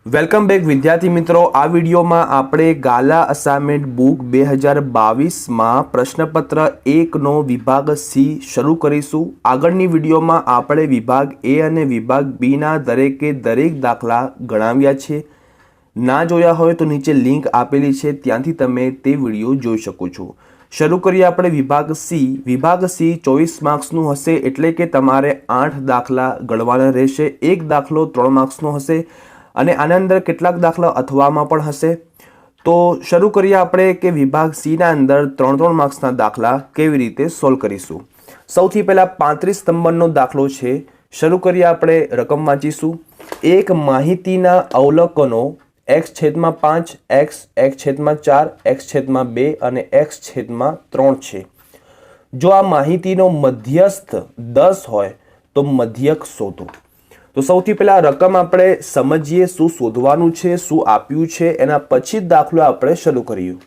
Welcome back વિદ્યાર્થી મિત્રો। આ વિડીયોમાં આપણે ગાલા અસાઇનમેન્ટ બુક 2022માં પ્રશ્નપત્ર 1નો વિભાગ સી શરૂ કરીશું। આગળની વિડીયોમાં આપણે વિભાગ એ અને વિભાગ બીના દરેકે દરેક દાખલા ગણાવ્યા છે। ના જોયા હોય તો નીચે લિંક આપેલી છે, ત્યાંથી તમે તે વિડીયો જોઈ શકો છો। શરૂ કરીએ આપણે વિભાગ સી। વિભાગ સી 24 માર્ક્સનું હશે, એટલે કે તમારે 8 દાખલા ગણવાના રહેશે। એક દાખલો 3 માર્ક્સનો હશે અને આના અંદર કેટલાક દાખલા અથવામાં પણ હશે। તો શરૂ કરીએ આપણે કે વિભાગ સી ના અંદર 3 માર્ક્સના દાખલા કેવી રીતે સોલ્વ કરીશું। સૌથી પહેલા 35 નંબરનો દાખલો છે। શરૂ કરીએ આપણે, રકમ વાંચીશું। એક માહિતીના અવલોકનો x/5, x/4, x/2 અને x/3 છે। જો આ માહિતીનો મધ્યસ્થ 10 હોય તો મધ્યક શોધો। તો સૌથી પહેલા રકમ આપણે સમજીએ, શું શોધવાનું છે, શું આપ્યું છે, એના પછી જ દાખલો આપણે શરૂ કર્યું।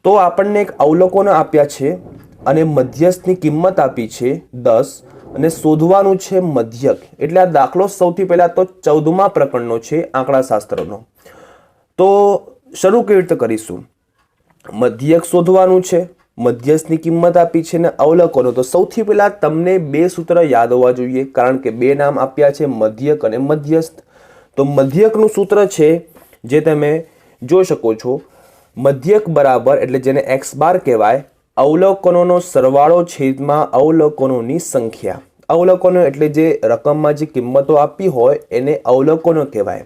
તો આપણને એક અવલોકનો આપ્યા છે અને મધ્યસ્થની કિંમત આપી છે 10 અને શોધવાનું છે મધ્યક। એટલે આ દાખલો સૌથી પહેલા તો 14મા પ્રકરણનો છે, આંકડાશાસ્ત્રનો। તો શરૂ કેવી રીતે કરીશું? મધ્યક શોધવાનું છે, મધ્યસ્થની કિંમત આપી છે ને અવલોકનો। તો સૌથી પહેલા તમને બે સૂત્ર યાદ હોવા જોઈએ, કારણ કે બે નામ આપ્યા છે, મધ્યક અને મધ્યસ્થ। તો મધ્યકનું સૂત્ર છે જે તમે જોઈ શકો છો, મધ્યક બરાબર, એટલે જેને x બાર કહેવાય, અવલોકનોનો સરવાળો છેદમાં અવલોકનોની સંખ્યા। અવલોકનો એટલે જે રકમમાં જે કિંમતો આપી હોય એને અવલોકનો કહેવાય।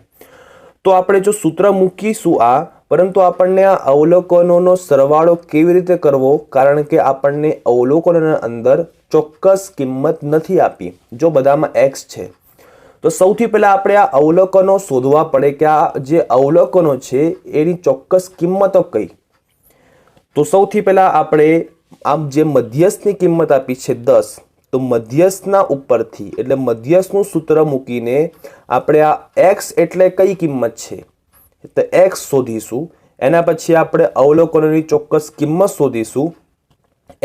તો આપણે જો સૂત્ર મૂકીશું આ, પરંતુ આપણને આ અવલોકનોનો સરવાળો કેવી રીતે કરવો, કારણ કે આપણને અવલોકનોના અંદર ચોક્કસ કિંમત નથી આપી, જો બધામાં x છે। તો સૌથી પહેલા આપણે આ અવલોકનો શોધવા પડે કે આ જે અવલોકનો છે એની ચોક્કસ કિંમતો કઈ। તો સૌથી પહેલા આપણે આમ જે મધ્યસ્થની કિંમત આપી છે 10, તો મધ્યસ્થના ઉપરથી એટલે મધ્યસ્થનું સૂત્ર મૂકીને આપણે આ x એટલે કઈ કિંમત છે તો x શોધીશું। એના પછી આપણે અવલોકનોની ચોક્કસ કિંમત શોધીશું।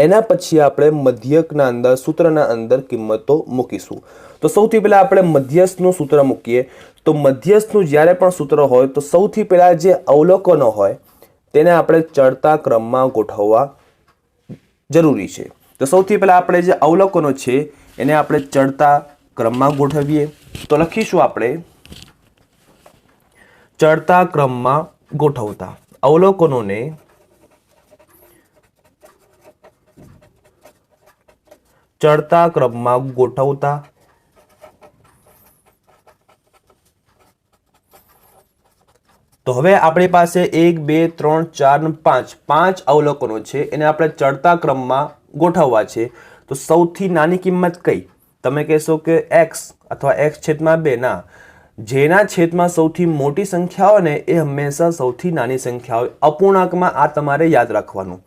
એના પછી આપણે મધ્યકના અંદર સૂત્રના અંદર કિંમતો મૂકીશું। તો સૌથી પહેલા આપણે મધ્યસ્થનું સૂત્ર મૂકીએ। તો મધ્યસ્થનું જ્યારે પણ સૂત્ર હોય તો સૌથી પહેલા જે અવલોકનો હોય તેને આપણે ચડતા ક્રમમાં ગોઠવવા જરૂરી છે। તો સૌથી પહેલા આપણે જે અવલોકનો છે એને આપણે ચડતા ક્રમમાં ગોઠવીએ। તો લખીશું આપણે ચડતા ક્રમમાં ગોઠવતા અવલોકનોને ચડતા ક્રમમાં ગોઠવતા। તો હવે આપણી પાસે 1 2 3 4 અને 5 અવલોકનો છે, એને આપણે ચડતા ક્રમમાં ગોઠવવા છે। તો સૌથી નાની કિંમત કઈ? તમે કહેશો કે x અથવા x/2। ના, જેના છેદમાં સૌથી મોટી સંખ્યા હોય ને એ હંમેશા સૌથી નાની સંખ્યા હોય। અપૂર્ણાંકમાં આ તમારે યાદ રાખવાનું।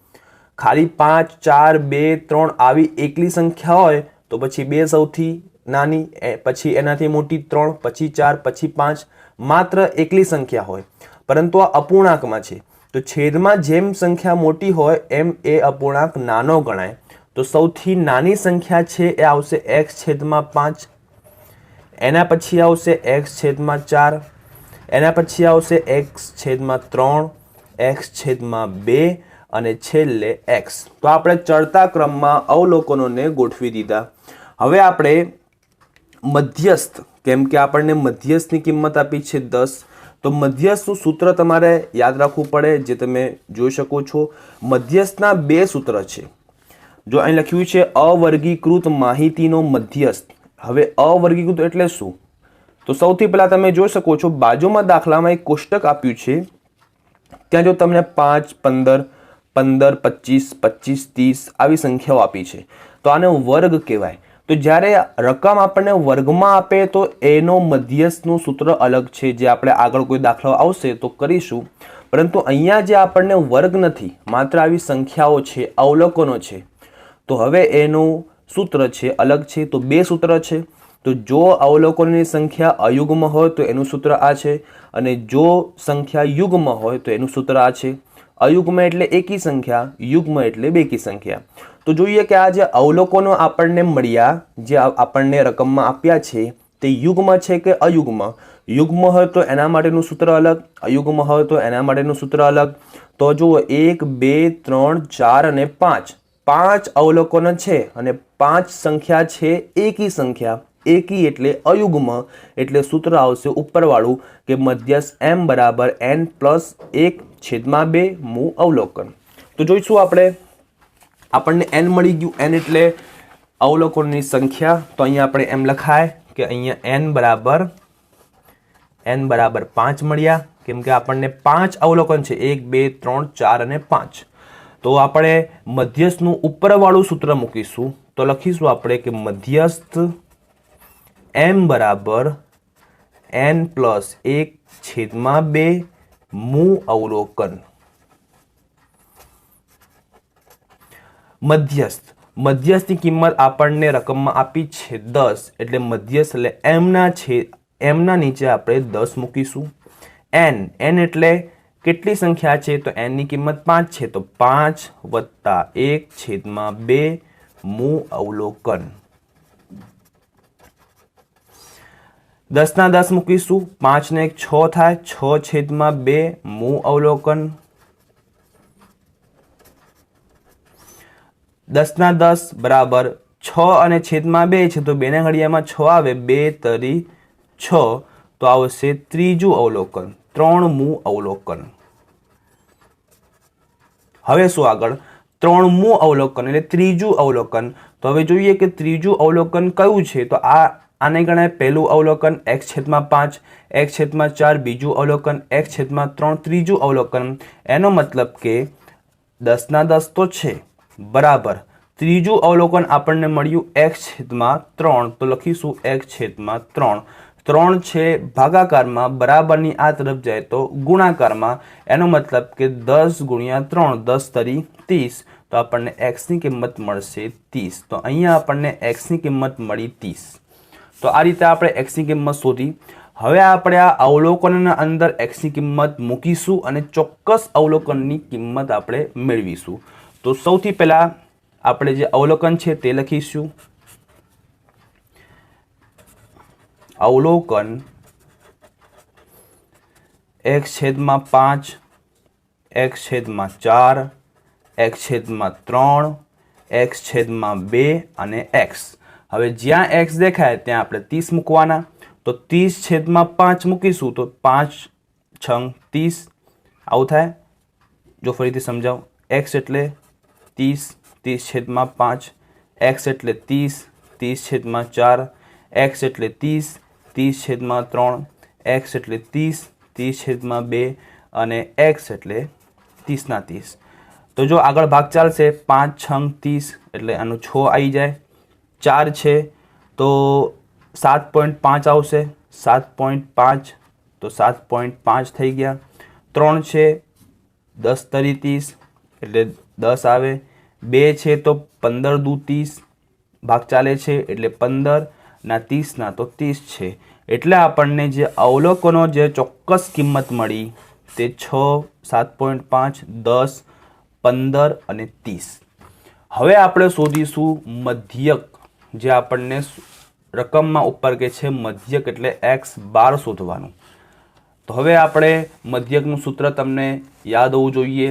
ખાલી 5 4 2 3 આવી એકલી સંખ્યા હોય તો પછી 2 સૌથી નાની, પછી એનાથી મોટી 3, પછી 4, પછી 5, માત્ર એકલી સંખ્યા હોય। પરંતુ આ અપૂર્ણાંકમાં છે, તો છેદમાં જેમ સંખ્યા મોટી હોય એમ એ અપૂર્ણાંક નાનો ગણાય। તો સૌથી નાની સંખ્યા છે એ આવશે x/5, એના પછી આવશે x/4, એના પછી આવશે x/3, x/2 અને છેલ્લે x। તો આપણે ચડતા ક્રમમાં અવલોકનોને ગોઠવી દીધા। હવે આપણે મધ્યસ્થ, કેમ કે આપણને મધ્યસ્થની કિંમત આપી છે 10, તો મધ્યસ્થનું સૂત્ર તમારે યાદ રાખવું પડે, જે તમે જોઈ શકો છો। મધ્યસ્થના બે સૂત્ર છે। જો અહીં લખ્યું છે અવર્ગીકૃત માહિતીનો મધ્યસ્થ। હવે અવર્ગીકૃત એટલે શું? તો સૌથી પહેલા તમે જોઈ શકો છો બાજુમાં દાખલામાં એક કોષ્ટક આપ્યું છે, ત્યાં જો તમને 5 15 15 25 25 30 આવી સંખ્યાઓ આપી છે, તો આને વર્ગ કહેવાય। તો જ્યારે રકમ આપણને વર્ગમાં આપે તો એનો મધ્યસ્થનું સૂત્ર અલગ છે, જે આપણે આગળ કોઈ દાખલો આવશે તો કરીશું। પરંતુ અહીંયા જે આપણને વર્ગ નથી, માત્ર આવી સંખ્યાઓ છે, અવલોકનો છે, તો હવે એનું સૂત્ર છે અલગ છે। તો બે સૂત્ર છે। તો જો અવલોકનોની સંખ્યા અયુગ્મ હોય તો એનું સૂત્ર આ છે, અને જો સંખ્યા યુગ્મ હોય તો એનું સૂત્ર આ છે। અયુગ્મ એટલે એકી સંખ્યા, યુગ્મ એટલે બેકી સંખ્યા। તો જોઈએ કે આ જે અવલોકનો આપણને મળ્યા, જે આપણને રકમમાં આપ્યા છે, તે યુગ્મ છે કે અયુગ્મ? યુગ્મ હોય તો એના માટેનું સૂત્ર અલગ, અયુગ્મ હોય તો એના માટેનું સૂત્ર અલગ. તો જુઓ 1 2 3 4 અને 5 5 અવલોકનો છે અને 5 સંખ્યા છે એકી સંખ્યા. એકી એટલે અયુગ્મ, એટલે સૂત્ર આવશે ઉપરવાળું કે મધ્યસ્થ m બરાબર n પ્લસ 1/2 મૂ અવલોકન. તો જોઈશું આપણને n મળી ગયું. n એટલે અવલોકનની સંખ્યા. તો અહીંયા આપણે એમ લખાય કે અહીંયા n બરાબર 5 મળ્યા, કેમ કે આપણને 5 અવલોકન છે, 1 2 3 4 અને 5. તો આપણે મધ્યસ્થનું ઉપરવાળું સૂત્ર મૂકીશું. તો લખીશું આપણે કે મધ્યસ્થ m બરાબર n પ્લસ 1/2 મૂ અવલોકન. મધ્યસ્થની કિંમત આપણને રકમમાં આપી છે 10, એટલે મધ્યસ્થ એટલે એમના નીચે આપણે 10 મૂકીશું. n એટલે કેટલી સંખ્યા છે? તો n ની કિંમત 5 છે, તો 5 + 1/2 મૂ અવલોકન. 10 ના 10 મૂકીશું, 5 ને 1 6 થાય, 6/2 મૂ અવલોકન. 10 ના 10 બરાબર 6 અને છેદમાં 2 છે, તો 2 ના ઘડિયામાં 6 આવે, 2 તરી 6, તો આવશે ત્રીજું અવલોકન, 3 મૂ અવલોકન. હવે શું આગળ? 3 મૂ અવલોકન એટલે ત્રીજું અવલોકન. તો હવે જોઈએ કે ત્રીજું અવલોકન કયું છે? તો આને ગણાય પહેલું અવલોકન x/5, x/4 બીજું અવલોકન, x/3 ત્રીજું અવલોકન. એનો મતલબ કે 10 ના 10 તો છે બરાબર, ત્રીજું અવલોકન આપણને મળ્યું x/3, તો લખીશું x/3. 3 છે ભાગાકારમાં, બરાબરની આ તરફ જાય તો ગુણાકારમાં. એનો મતલબ કે 10 × 3 10 તરી 30, તો આપણને x ની કિંમત મળશે 30. તો અહીંયા આપણને x ની કિંમત મળી 30. તો આ રીતે આપણે x ની કિંમત શોધી. હવે આપણે આ અવલોકનના અંદર x ની કિંમત મૂકીશું અને ચોક્કસ અવલોકનની કિંમત આપણે મેળવીશું. તો સૌથી પહેલા આપણે જે અવલોકન છે તે લખીશું. અવલોકન x/5, x/4, x/3, x/2 અને x. હવે જ્યાં x દેખાય ત્યાં આપણે 30 મૂકવાના. તો 30/5 મૂકીશું તો 5 6 30 આવું થાય. જો ફરીથી સમજાવું, x એટલે 30, 30/5, x એટલે 30, 30/4, x એટલે 30, 30/3, x એટલે 30, 30/2 અને x એટલે 30 ના 30. તો જો આગળ ભાગ ચાલશે, 5 6 30 એટલે આનું 6 આવી જાય. 4 છે તો 7.5 આવશે, 7.5 તો 7.5 થઈ ગયા. 3 છે 10 તરી 30 એટલે 10 આવે. 2 છે તો 15 દુ 30 ભાગ ચાલે છે એટલે 15 ના 30 ના તો 30 છે. એટલે આપણને જે અવલોકનો જે ચોક્કસ કિંમત મળી તે 6, 7.5, 10, 15 અને 30. હવે આપણે શોધીશું મધ્યક, જે આપણને રકમમાં ઉપર કે છે મધ્યક એટલે x12 શોધવાનું. તો હવે આપણે મધ્યકનું સૂત્ર તમને યાદ હોવું જોઈએ,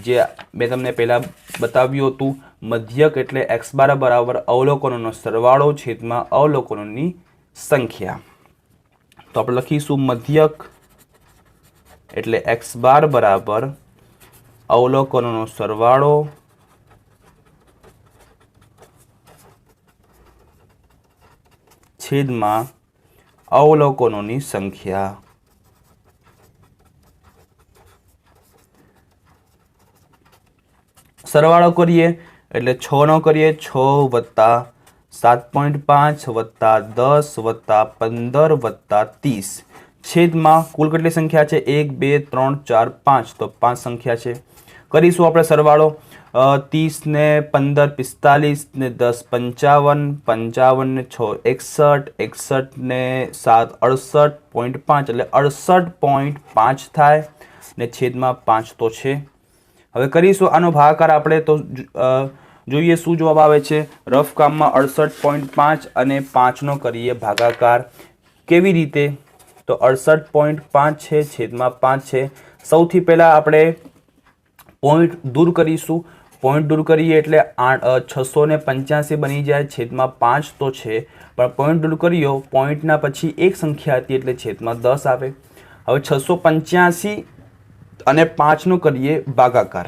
જે મેં તમને પહેલાં બતાવ્યું હતું. મધ્યક એટલે x12 બરાબર અવલોકનોનો સરવાળો છેદમાં અવલોકનોની સંખ્યા. તો આપણે લખીશું મધ્યક એટલે x12 બરાબર અવલોકનોનો સરવાળો છેદમાં અવલોકનોની સંખ્યા. સરવાળો કરીએ એટલે 6 નો કરીએ, 6 + 7.5 + 10 + 15 + 30 છેદમાં કુલ કેટલી સંખ્યા છે? 1 2 3 4 5, તો 5 સંખ્યા છે. કરીશું આપણે સરવાળો. 30 ને 15 45 ને 10 55, 55 ને 6 61, 61 ને 7 68.5 એટલે 68.5 થાય ને છેદમાં 5 તો છે. હવે કરીશું આનો ભાગાકાર આપણે, તો જોઈએ શું જવાબ આવે છે. રફ કામમાં 68.5 અને 5 નો કરીએ ભાગાકાર. કેવી રીતે? તો 68.5 છે છેદમાં 5 છે. સૌથી પહેલાં આપણે પોઈન્ટ દૂર કરીશું. પોઈન્ટ દૂર કરીએ એટલે 685 બની જાય, છેદમાં 5 તો છે પણ પોઈન્ટ દૂર કર્યો, પોઈન્ટના પછી એક સંખ્યા હતી એટલે છેદમાં 10 આવે. હવે 685 અને 5નો કરીએ ભાગાકાર.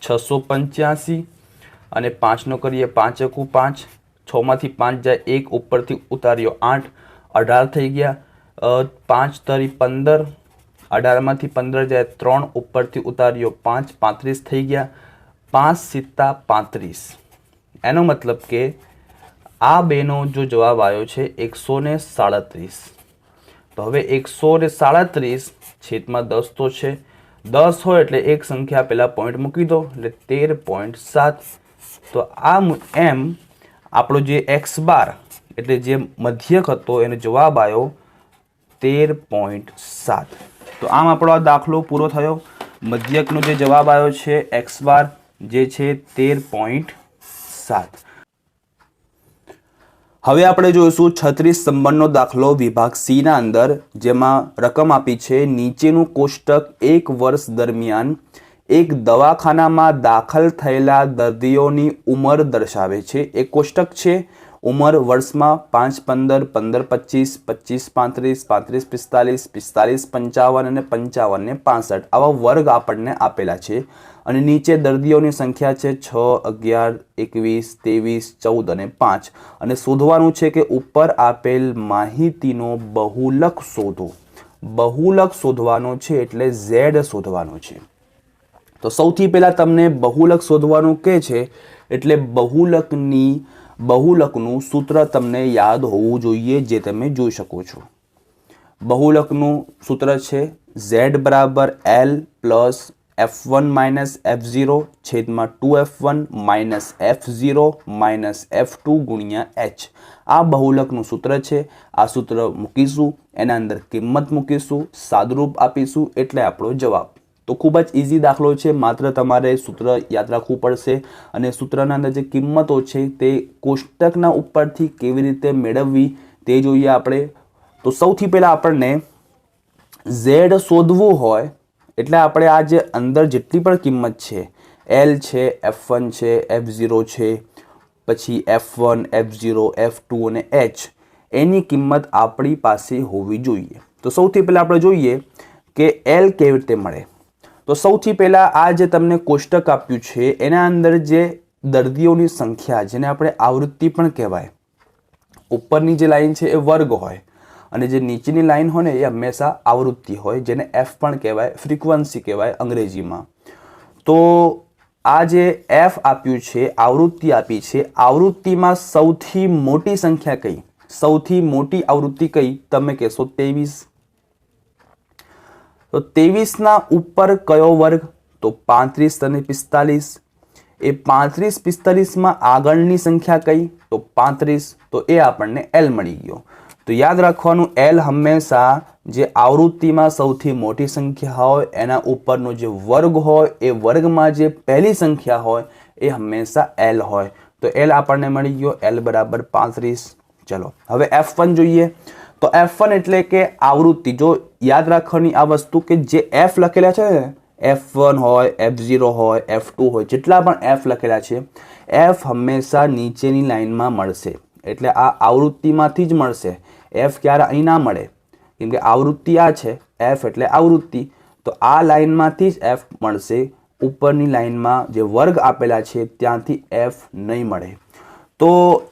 685 અને 5નો કરીએ 5 એકુ 5, 6માંથી 5 જાય 1, ઉપરથી ઉતાર્યો 8, 18 થઈ ગયા. 5 તરી 15, 18માંથી 15 જાય 3, ઉપરથી ઉતાર્યો 5, 35 થઈ ગયા. 5 સિત્તા 35. એનો મતલબ કે આ બેનો જો જવાબ આવ્યો છે 137. તો હવે 137 છેદમાં 10 તો છે, 10 હોય એટલે એક સંખ્યા પહેલાં પોઈન્ટ મૂકી દો એટલે 13.7. તો આ એમ આપણો જે x બાર એટલે જે મધ્યક હતો એનો જવાબ આવ્યો 13.7. તો આમ આપણો આ દાખલો પૂરો થયો. મધ્યકનો જે જવાબ આવ્યો છે x બાર જે છે 13.7. હવે આપણે જોઈશું 36 નંબરનો દાખલો વિભાગ સી ના અંદર, જેમાં રકમ આપી છે. નીચેનું કોષ્ટક 1 વર્ષ દરમિયાન એક દવાખાનામાં દાખલ થયેલા દર્દીઓની ઉંમર દર્શાવે છે. એક કોષ્ટક છે. ઉંમર વર્ષમાં 5, 15, 15, 25, 25, 35, 35, 45, 45, 55 અને 55 ને 65 આવા વર્ગ આપણને આપેલા છે. અને નીચે દર્દીઓની સંખ્યા છે 6, 11, 21, 23, 14 અને 5. અને શોધવાનું છે કે ઉપર આપેલ માહિતીનો બહુલક શોધો. બહુલક શોધવાનો છે એટલે Z શોધવાનો છે. તો સૌથી પહેલાં તમને બહુલક શોધવાનું કહે છે એટલે બહુલકનું સૂત્ર તમને યાદ હોવું જોઈએ, જે તમે જોઈ શકો છો. બહુલકનું સૂત્ર છે Z બરાબર L plus F1 minus F0 છેદમાં 2F1 minus F0 minus F2 ગુણ્યા H. આ બહુલકનું સૂત્ર છે. આ સૂત્ર મૂકીશું, એના અંદર કિંમત મૂકીશું, સાદુરૂપ આપીશું એટલે આપણો જવાબ. તો ખૂબ જ ઇઝી દાખલો છે. માત્ર તમારે સૂત્ર યાદ રાખવું પડશે અને સૂત્રના અંદર જે કિંમતો છે તે કોષ્ટકના ઉપરથી કેવી રીતે મેળવવી તે જોઈએ આપણે. તો સૌથી પહેલાં આપણને Z શોધવું હોય એટલે આપણે આ જે અંદર જેટલી પણ કિંમત છે, L છે, F1 છે, F0 છે, પછી F1, F0, F2 અને H, એની કિંમત આપણી પાસે હોવી જોઈએ. તો સૌથી પહેલાં આપણે જોઈએ કે L કેવી રીતે મળે. તો સૌથી પહેલાં આ જે તમને કોષ્ટક આપ્યું છે એના અંદર જે દર્દીઓની સંખ્યા, જેને આપણે આવૃત્તિ પણ કહેવાય, ઉપરની જે લાઈન છે એ વર્ગ હોય અને જે નીચેની લાઈન હોય ને એ હંમેશા આવૃત્તિ હોય, જેને F પણ કહેવાય, ફ્રીક્વન્સી કહેવાય અંગ્રેજીમાં. તો આ જે F આપ્યું છે, આવૃત્તિ આપી છે, આવૃત્તિમાં સૌથી મોટી સંખ્યા કઈ, સૌથી મોટી આવૃત્તિ કઈ તમે કહેશો 23. તો 23ના ઉપર કયો વર્ગ? તો 35 અને 45. એ 35, 45માં આગળની સંખ્યા કઈ? તો 35. તો એ આપણને L મળી ગયો. તો યાદ રાખવાનું, L હંમેશા જે આવૃત્તિમાં સૌથી મોટી સંખ્યા હોય એના ઉપરનો જે વર્ગ હોય એ વર્ગમાં જે પહેલી સંખ્યા હોય એ હંમેશા L હોય. તો L આપણને મળી ગયો, L બરાબર 35. ચલો હવે F1 જોઈએ. તો F1 એટલે કે આવૃત્તિ. જો યાદ રાખવાની આ વસ્તુ કે જે F લખેલા છે ને, F1 હોય, F0 હોય, F2 હોય, જેટલા પણ F લખેલા છે, F હંમેશા નીચેની લાઈનમાં મળશે. એટલે આ આવૃત્તિમાંથી જ મળશે. F ક્યારે અહીં ના મળે, કેમ કે આવૃત્તિ આ છે, F એટલે આવૃત્તિ. તો આ લાઈનમાંથી જ F મળશે. ઉપરની લાઈનમાં જે વર્ગ આપેલા છે ત્યાંથી F નહીં મળે. તો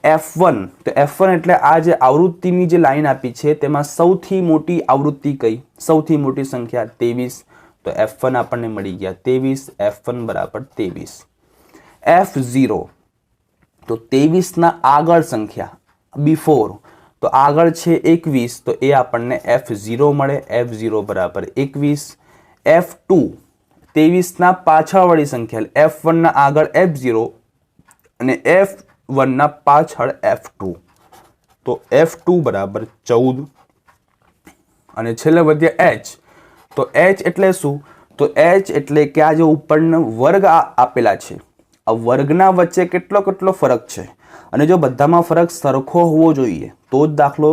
F1, તો F1 એટલે આ જે આવૃત્તિની જે લાઈન આપી છે તેમાં સૌથી મોટી આવૃત્તિ કઈ? સૌથી મોટી સંખ્યા 23. તો F1 આપણને મળી ગયા 23. F1 બરાબર 23. F0, તો 23ના આગળ સંખ્યા બિફોર, તો આગળ છે 21, તો એ આપણને F0 મળે. F0 બરાબર 21. F2, 23ના પાછળવાળી સંખ્યા, F1ના આગળ F0 અને F1ના પાછળ F2, તો F2 બરાબર 14. અને છેલ્લે વધ્યા H. તો H એટલે શું? તો H એટલે કે આ જે ઉપરનો વર્ગ આપેલા છે, આ વર્ગના વચ્ચે કેટલો ફરક છે. અને જો બધામાં ફરક સરખો હોવો જોઈએ તો જ દાખલો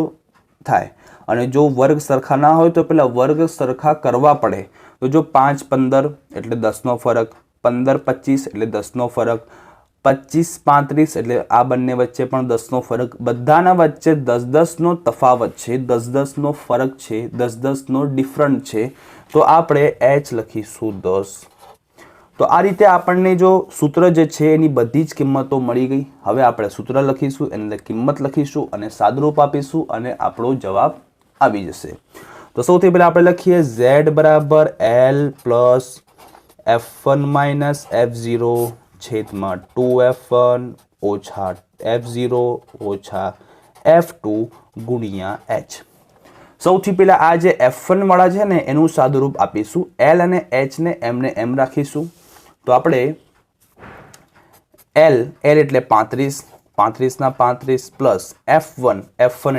થાય અને જો વર્ગ સરખા ના હોય તો પેલા વર્ગ સરખા કરવા પડે. તો જો 5 15 એટલે 10નો ફરક, 15 25 એટલે 10નો ફરક, 25 35 એટલે આ બંને વચ્ચે પણ 10નો ફરક, બધાના વચ્ચે 10 10નો તફાવત છે, 10 10નો ફરક છે, 10 10નો ડિફરન્ટ છે. તો આપણે h લખીશું 10. તો આ રીતે આપણને જો સૂત્ર જે છે એની બધી જ કિંમતો મળી ગઈ. હવે આપણે સૂત્ર લખીશું, એની અંદર કિંમત લખીશું અને સાદુરૂપ આપીશું અને આપણો જવાબ આવી જશે. તો સૌથી પહેલા આપણે લખીએ z બરાબર l plus f1 minus f0 છેદમાં 2f1 ઓછા f0 ઓછા f2 ગુણ્યા h. સૌથી પહેલા આ જે f1 વાળા છે ને એનું સાદુરૂપ આપીશું. l અને h ને એમને એમ રાખીશું. તો આપણે l એટલે 35, 35 ના 35 પ્લસ f1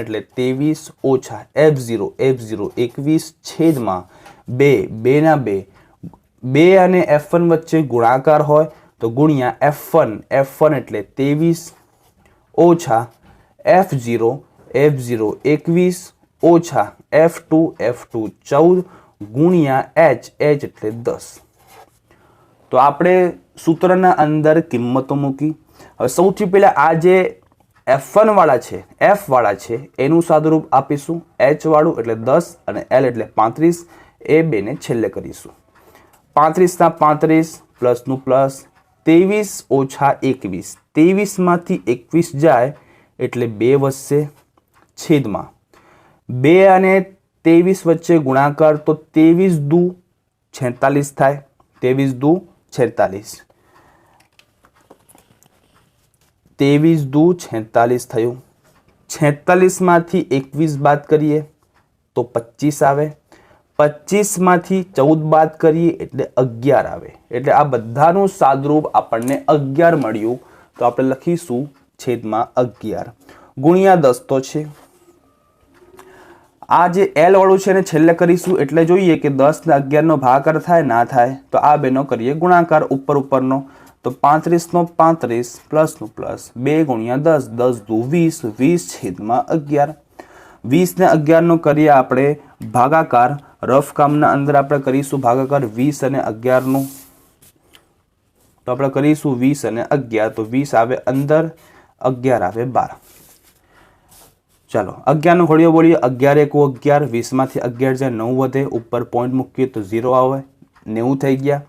એટલે 23 ઓછા f0 21 છેદમાં 2 2 ના 2 2 અને f1 વચ્ચે ગુણાકાર હોય તો ગુણ્યા f1 એટલે 23 ઓછા f0 21 ઓછા f2 14 ગુણ્યા h એટલે 10. તો આપણે સૂત્રના અંદર કિંમતો મૂકી. હવે સૌથી પહેલા આ જે f1 વાળા છે, f વાળા છે એનું સાદુરૂપ આપીશું. h વાળું એટલે 10 અને l એટલે 35, એ બેને છેલ્લે કરીશું. 35 ના 35 પ્લસનું પ્લસ, 23 ઓછા 21, 23 માંથી 21 જાય એટલે 2 વધશે છેદમાં 2 અને 23 વચ્ચે ગુણાકાર તો 23 દુ 46 થાય. 23 દુ 46, 23 દુ 46 થયું. 46 માંથી 21 બાદ કરીએ તો 25 આવે. 25 માંથી 14 બાદ કરીએ એટલે 11 આવે. એટલે આ બધાનું સાદુરૂપ આપણને 11 મળ્યું. તો આપણે લખીશું છેદમાં 11 ગુણ્યા 10 તો છે. આ જે l વાળું છે ને છેલ્લે કરીશું એટલે જોઈએ કે 10 ને 11 નો ભાગાકાર થાય ના થાય. તો આ બેનો કરીએ ગુણાકાર ઉપરનો. તો 35 નો 35 પ્લસનું પ્લસ 2 ગુણ્યા 10, 10 દુ 20, 20 છેદમાં 11. 20 ને 11 નો કરીએ આપણે ભાગાકાર. રફ કામના અંદર આપણે કરીશું ભાગાકાર 20 અને 11 નું. તો આપણે કરીશું 20 અને 11. તો 20 આવે અંદર, 11 આવે 12. ચાલો 11 નો ઘડિયો બોલીએ. 11 1 11, 20 માંથી 11 જાય 9 વધે, ઉપર પોઈન્ટ મૂકીએ તો 0 આવે, 90 થઈ ગયા.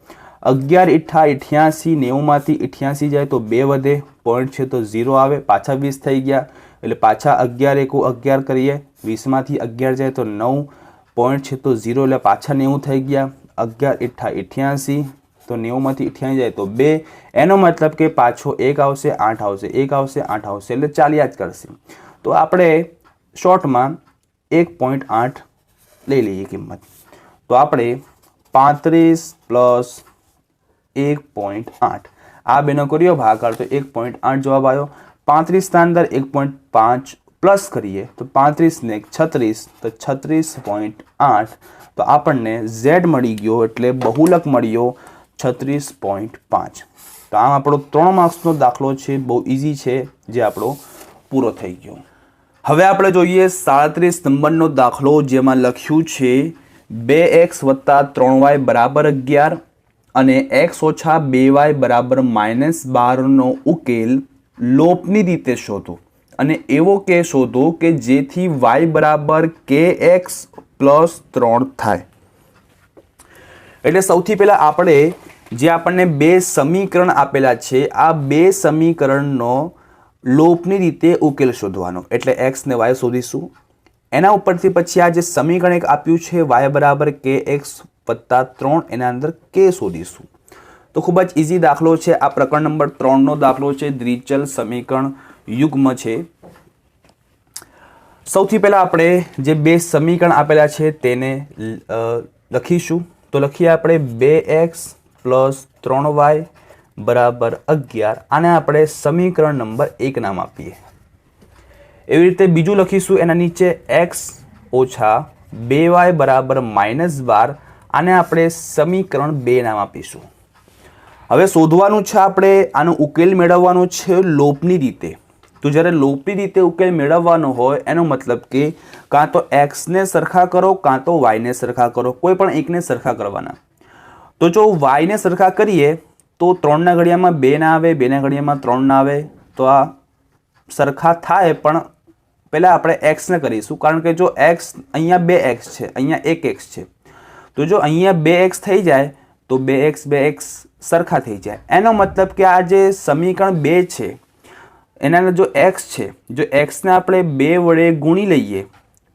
11 ઈઠા 88, 90 માંથી 88 જાય તો 2 વધે, પોઈન્ટ છે તો 0 આવે, પાછા 20 થઈ ગયા. એટલે પાછા 11 1 11 કરીએ, 20 માંથી 11 જાય તો 9, પોઈન્ટ છે તો 0 એટલે પાછા 90 થઈ ગયા. 11 ઈઠા 88 તો 90 માંથી 88 જાય તો 2. એનો મતલબ કે પાછો 1 આવશે, 8 આવશે, 1 આવશે, 8 આવશે એટલે ચાલ્યા જ કરશે. તો આપણે શોર્ટમાં 1.8 લઈ લઈએ કિંમત. તો આપણે 35 પ્લસ 1.8 આ બેનો કર્યો ભાગાકાર તો 1.8 જવાબ આવ્યો. 35 ના અંદર 1.5 પ્લસ કરીએ તો 35 ને 36 તો 36.8. તો આપણને z મળી ગયો એટલે બહુલક મળ્યો 36.5. તો આમ આપણો 3 માર્ક્સનો દાખલો છે, બહુ ઇઝી છે, જે આપણો પૂરો થઈ ગયો. હવે આપણે જોઈએ 37 નંબરનો દાખલો, જેમાં લખ્યું છે 2x + 3y = 11 અને x ઓછા 2y = -12 નો ઉકેલ લોપની રીતે શોધો અને એવો કે શોધો કે જેથી y બરાબર kx + 3 થાય. એટલે સૌથી પહેલા આપણે જે આપણને બે સમીકરણ આપેલા છે, આ બે સમીકરણનો લોપની રીતે ઉકેલ શોધવાનો. એટલે x ને y શોધીશું. એના ઉપરથી પછી આ જે સમીકરણ એક આપ્યું છે y બરાબર kx + 3, એના અંદર k શોધીશું. તો ખૂબ જ ઇઝી દાખલો છે. આ પ્રકરણ નંબર 3નો દાખલો છે, દ્વિચલ સમીકરણ યુગ્મ છે. સૌથી પહેલા આપણે જે બે સમીકરણ આપેલા છે તેને લખીશું. તો લખીએ આપણે 2x + 3y = 11. આને આપણે સમીકરણ નંબર 1 નામ આપીએ. એવી રીતે બીજું લખીશું એના નીચે x ઓછા 2y = -12. આને આપણે સમીકરણ 2 નામ આપીશું. હવે શોધવાનું છે આપણે આનો ઉકેલ મેળવવાનો છે લોપની રીતે. તો જ્યારે લોપી રીતે ઉકેલ મેળવવાનો હોય એનો મતલબ કે કાં તો એક્સને સરખા કરો કાં તો વાયને સરખા કરો, કોઈ પણ એકને સરખા કરવાના. તો જો વાયને સરખા કરીએ તો 3ના ઘડિયામાં 2 ના આવે, 2ના ઘડિયામાં 3 ના આવે, તો આ સરખા થાય. પણ પહેલાં આપણે એક્સને કરીશું, કારણ કે જો એક્સ અહીંયા 2x છે, અહીંયા 1x છે, તો જો અહીંયા 2x થઈ જાય તો 2x સરખા થઈ જાય. એનો મતલબ કે આ જે સમીકરણ 2 છે એના જો x છે, જો xને આપણે 2 વડે ગુણી લઈએ,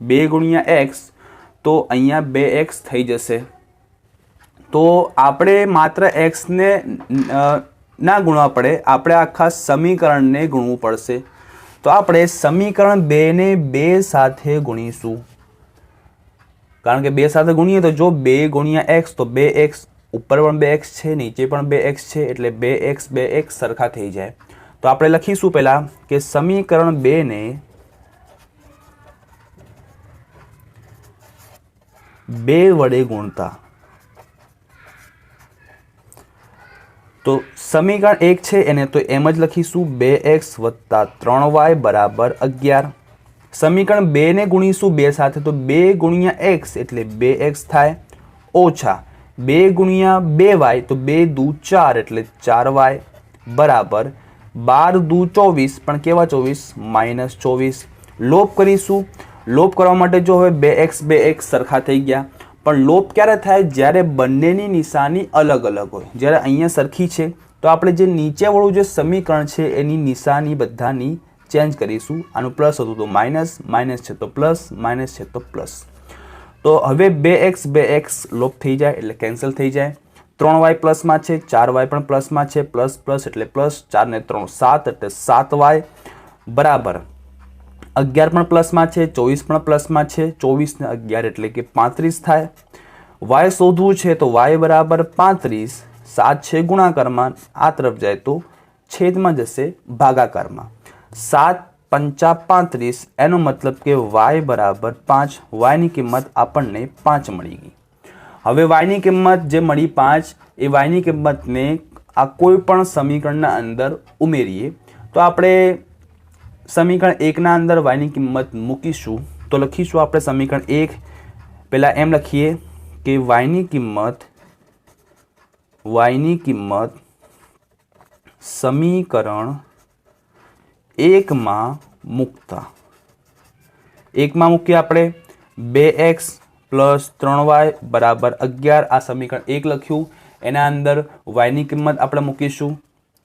2 ગુણ્યા x, તો અહીંયા 2x થઈ જશે. તો આપણે માત્ર xને ના ગુણવા પડે, આપણે આખા સમીકરણને ગુણવું પડશે. તો આપણે સમીકરણ 2ને 2 સાથે ગુણીશું, કારણ કે 2 સાથે ગુણીએ તો જો 2 ગુણ્યા x તો 2x, ઉપર પણ 2x છે, નીચે પણ 2x છે, એટલે 2x સરખા થઈ જાય. તો આપણે લખીશું પહેલા કે સમીકરણ 2 ને 2 વડે ગુણતા. તો સમીકરણ 1 છે એને તો એમ જ લખીશું 2x + 3y = 11. સમીકરણ 2 ને ગુણીશું 2 સાથે તો 2 ગુણ્યા x એટલે 2x થાય, ઓછા 2 ગુણ્યા 2y તો 2 દુ 4 એટલે 4y બરાબર 12 દુ 24, પણ કેવા 24? -24. લોપ કરીશું. લોપ કરવા માટે જો હવે 2x સરખા થઈ ગયા, પણ લોપ ક્યારે થાય? જ્યારે બંનેની નિશાની અલગ અલગ હોય. જ્યારે અહીંયા સરખી છે તો આપણે જે નીચેવાળું જે સમીકરણ છે એની નિશાની બધાની ચેન્જ કરીશું. આનું પ્લસ હતું તો માઇનસ, માઇનસ છે તો પ્લસ, માઇનસ છે તો પ્લસ. તો હવે 2x લોપ થઈ જાય એટલે કેન્સલ થઈ જાય. 3y પ્લસમાં છે, 4y પણ પ્લસમાં છે, પ્લસ પ્લસ એટલે પ્લસ, 4 ને 3 7 એટલે 7y બરાબર 11 પણ પ્લસમાં છે, 24 પણ પ્લસમાં છે, 24 ને 11 એટલે કે 35 થાય. y શોધવું છે તો y બરાબર 35, 7 છે ગુણાકારમાં, આ તરફ જાય તો છેદમાં જશે ભાગાકારમાં. 7 પંચા 35, એનો મતલબ કે y બરાબર 5. yની કિંમત આપણને 5 મળી ગઈ. હવે yની કિંમત જે મળી 5, એ yની કિંમતને આ કોઈ પણ સમીકરણના અંદર ઉમેરીએ તો આપણે સમીકરણ 1ના અંદર yની કિંમત મૂકીશું. તો લખીશું આપણે સમીકરણ 1, પહેલાં એમ લખીએ કે yની કિંમત સમીકરણ 1માં મૂકતા. 1માં મૂકીએ આપણે 2x + 3y = 11. આ સમીકરણ 1 લખ્યું. એના અંદર yની કિંમત આપણે મૂકીશું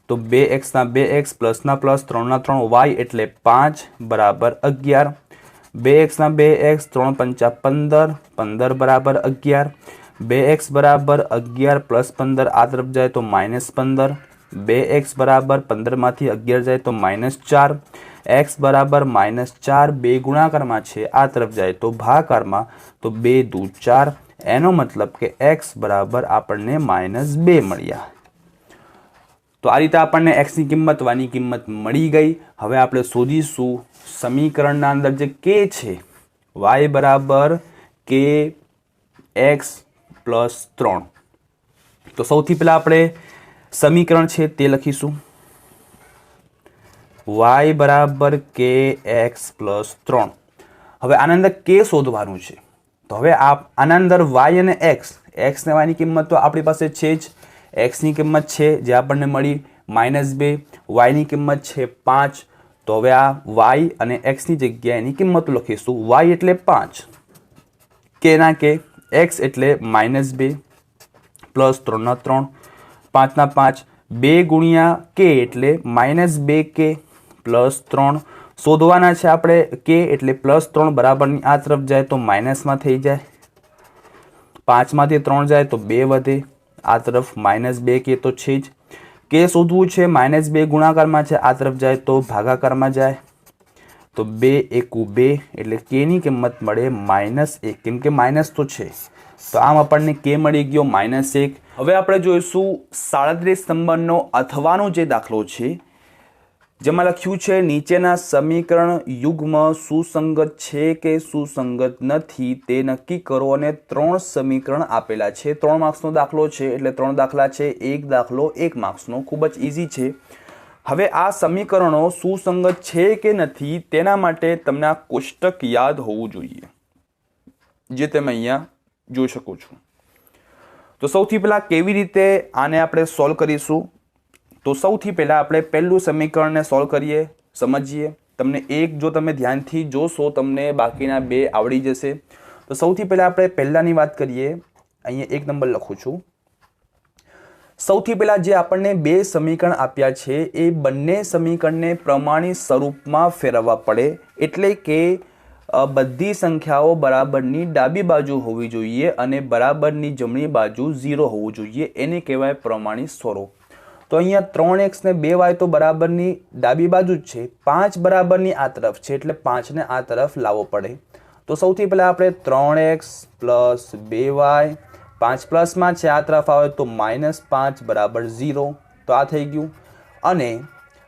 તો 2x ના 2x, પ્લસના પ્લસ, 3 ના 3y એટલે 5 બરાબર 11. 2x ના 2x, 3 પંચા 15, 15 બરાબર 11. 2x બરાબર 11 + 15, આ તરફ જાય તો -15. 2x બરાબર 15 માંથી 11 જાય તો -4. x બરાબર -4, 2 ગુણાકારમાં છે, આ તરફ જાય તો ભાગાકારમાં, તો 2 દુ 4. એનો મતલબ કે x બરાબર આપણને -2 મળ્યા. તો આ રીતે આપણને x ની કિંમત, y ની કિંમત મળી ગઈ. હવે આપણે શોધીશું સમીકરણના અંદર જે k છે, y બરાબર kx + 3. તો સૌથી પહેલા આપણે સમીકરણ છે તે લખીશું. y બરાબર kx + 3. હવે આના અંદર k શોધવાનું છે. તો હવે આના અંદર y અને x ને y ની કિંમત તો આપણી પાસે છે જ. x ની કિંમત છે જે આપણને મળી -2, y ની કિંમત છે 5. તો હવે આ y અને x ની જગ્યાએ એની કિંમત લખીશું. y એટલે 5, k ના k, x એટલે -2 પ્લસ 3 ના 3, 5 ના 5, 2 ગુણ્યા k એટલે -2k પ્લસ 3. શોધવાના છે આપણે k એટલે +3 બરાબરની આ તરફ જાય તો માઇનસમાં થઈ જાય. 5 માંથી 3 જાય તો 2 વધે, આ તરફ -2k તો છે જ. k શોધવું છે, -2 ગુણાકારમાં છે, આ તરફ જાય તો ભાગાકારમાં જાય. તો 2 એકુ 2 એટલે k ની કિંમત મળે -1, કેમ કે માઇનસ તો છે. તો આમ આપણને k મળી ગયો -1. હવે આપણે જોઈશું 37 નંબરનો અથવાનો જે દાખલો છે, જેમાં લખ્યું છે નીચેના સમીકરણ યુગ્મ સુસંગત છે કે સુસંગત નથી તે નક્કી કરો, અને 3 સમીકરણ આપેલા છે. 3 માર્ક્સનો દાખલો છે એટલે 3 દાખલા છે, એક દાખલો 1 માર્ક્સનો. ખૂબ જ ઇઝી છે. હવે આ સમીકરણો સુસંગત છે કે નથી તેના માટે તમને આ કોષ્ટક યાદ હોવું જોઈએ, જે તમે અહીંયા જોઈ શકો છો. તો સૌથી પહેલાં કેવી રીતે આને આપણે સોલ્વ કરીશું? તો સૌથી પહેલાં આપણે પહેલું સમીકરણને સોલ્વ કરીએ, સમજીએ. તમને એક જો તમે ધ્યાનથી જોશો તમને બાકીના બે આવડી જશે. તો સૌથી પહેલાં આપણે પહેલાંની વાત કરીએ. અહીંયા 1 નંબર લખું છું. સૌથી પહેલાં જે આપણને બે સમીકરણ આપ્યા છે એ બંને સમીકરણને પ્રમાણિત સ્વરૂપમાં ફેરવવા પડે, એટલે કે બધી સંખ્યાઓ બરાબરની ડાબી બાજુ હોવી જોઈએ અને બરાબરની જમણી બાજુ 0 હોવું જોઈએ. એને કહેવાય પ્રમાણિત સ્વરૂપ. તો અહીંયા 3x ને 2y તો બરાબરની ડાબી બાજુ જ છે, 5 બરાબરની આ તરફ છે એટલે 5 ને આ તરફ લાવવો પડે. તો સૌથી પહેલાં આપણે 3x પ્લસ 2y, 5 પ્લસમાં છે આ તરફ આવે તો -5 બરાબર 0. તો આ થઈ ગયું. અને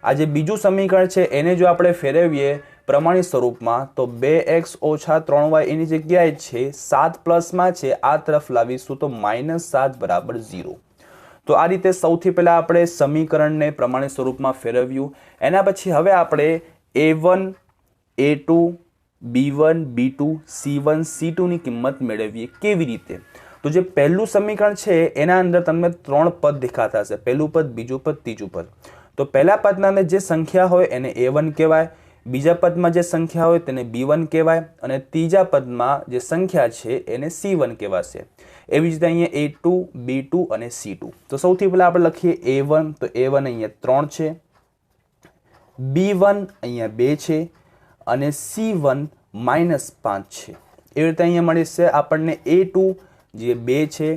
આ જે બીજું સમીકરણ છે એને જો આપણે ફેરવીએ પ્રમાણિત સ્વરૂપમાં તો 2x ઓછા 3y એની જગ્યાએ છે 7 પ્લસમાં છે આ તરફ લાવીશું તો -7 બરાબર 0. તો આ રીતે સૌથી પહેલાં આપણે સમીકરણને પ્રમાણિત સ્વરૂપમાં ફેરવ્યું. એના પછી હવે આપણે a1, a2, b1, b2, c1, c2ની કિંમત મેળવીએ. કેવી રીતે? તો જે પહેલું સમીકરણ છે એના અંદર તમને 3 પદ દેખાતા હશે, પહેલું પદ, બીજું પદ, ત્રીજું પદ. તો પહેલા પદના અંદર જે સંખ્યા હોય એને a1 કહેવાય, બીજા પદમાં જે સંખ્યા હોય તેને b1 કહેવાય અને ત્રીજા પદમાં જે સંખ્યા છે એને c1 કહેવાશે. એવી જ રીતે અહીંયા a2, b2 અને c2. તો સૌથી પહેલાં આપણે લખીએ a1. તો a1 અહીંયા 3 છે, b1 અહીંયા 2 છે અને c1 -5 છે. એવી રીતે અહીંયા મળી છે આપણને a2 જે 2 છે,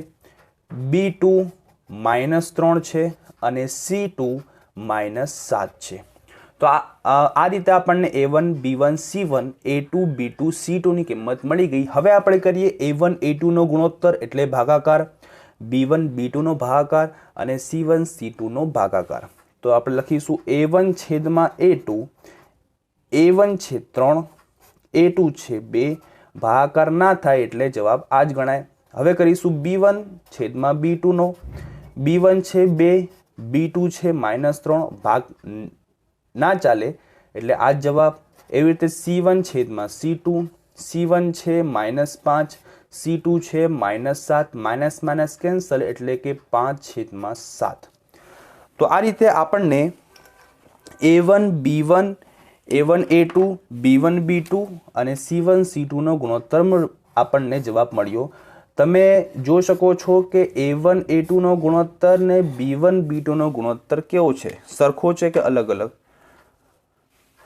b2 -3 છે અને c2 -7 છે. તો આ રીતે આપણને a1, b1, c1, a2, b2, c2ની કિંમત મળી ગઈ. હવે આપણે કરીએ a1, a2નો ગુણોત્તર એટલે ભાગાકાર, b1, b2નો ભાગાકાર અને c1, c2નો ભાગાકાર. તો આપણે લખીશું a1 છેદમાં a2, a1 છે 3, a2 છે 2, ભાગાકાર ના થાય એટલે જવાબ આ જ ગણાય. હવે કરીશું b1 છેદમાં b2નો, b1 છે 2, b2 છે -3, ભાગ ના ચાલે એટલે આ જ જવાબ. એવી રીતે c1 છેદમાં c2, c1 છે -5, c2 છે -7, માઇનસ કેન્સલ એટલે કે 5 છેદમાં 7. તો આ રીતે આપણને a1, b1, a1, a2, b1, b2 અને c1, c2નો ગુણોત્તર આપણને જવાબ મળ્યો. તમે જોઈ શકો છો કે a1, a2નો ગુણોત્તર ને b1, b2નો ગુણોત્તર કેવો છે? સરખો છે કે અલગ અલગ?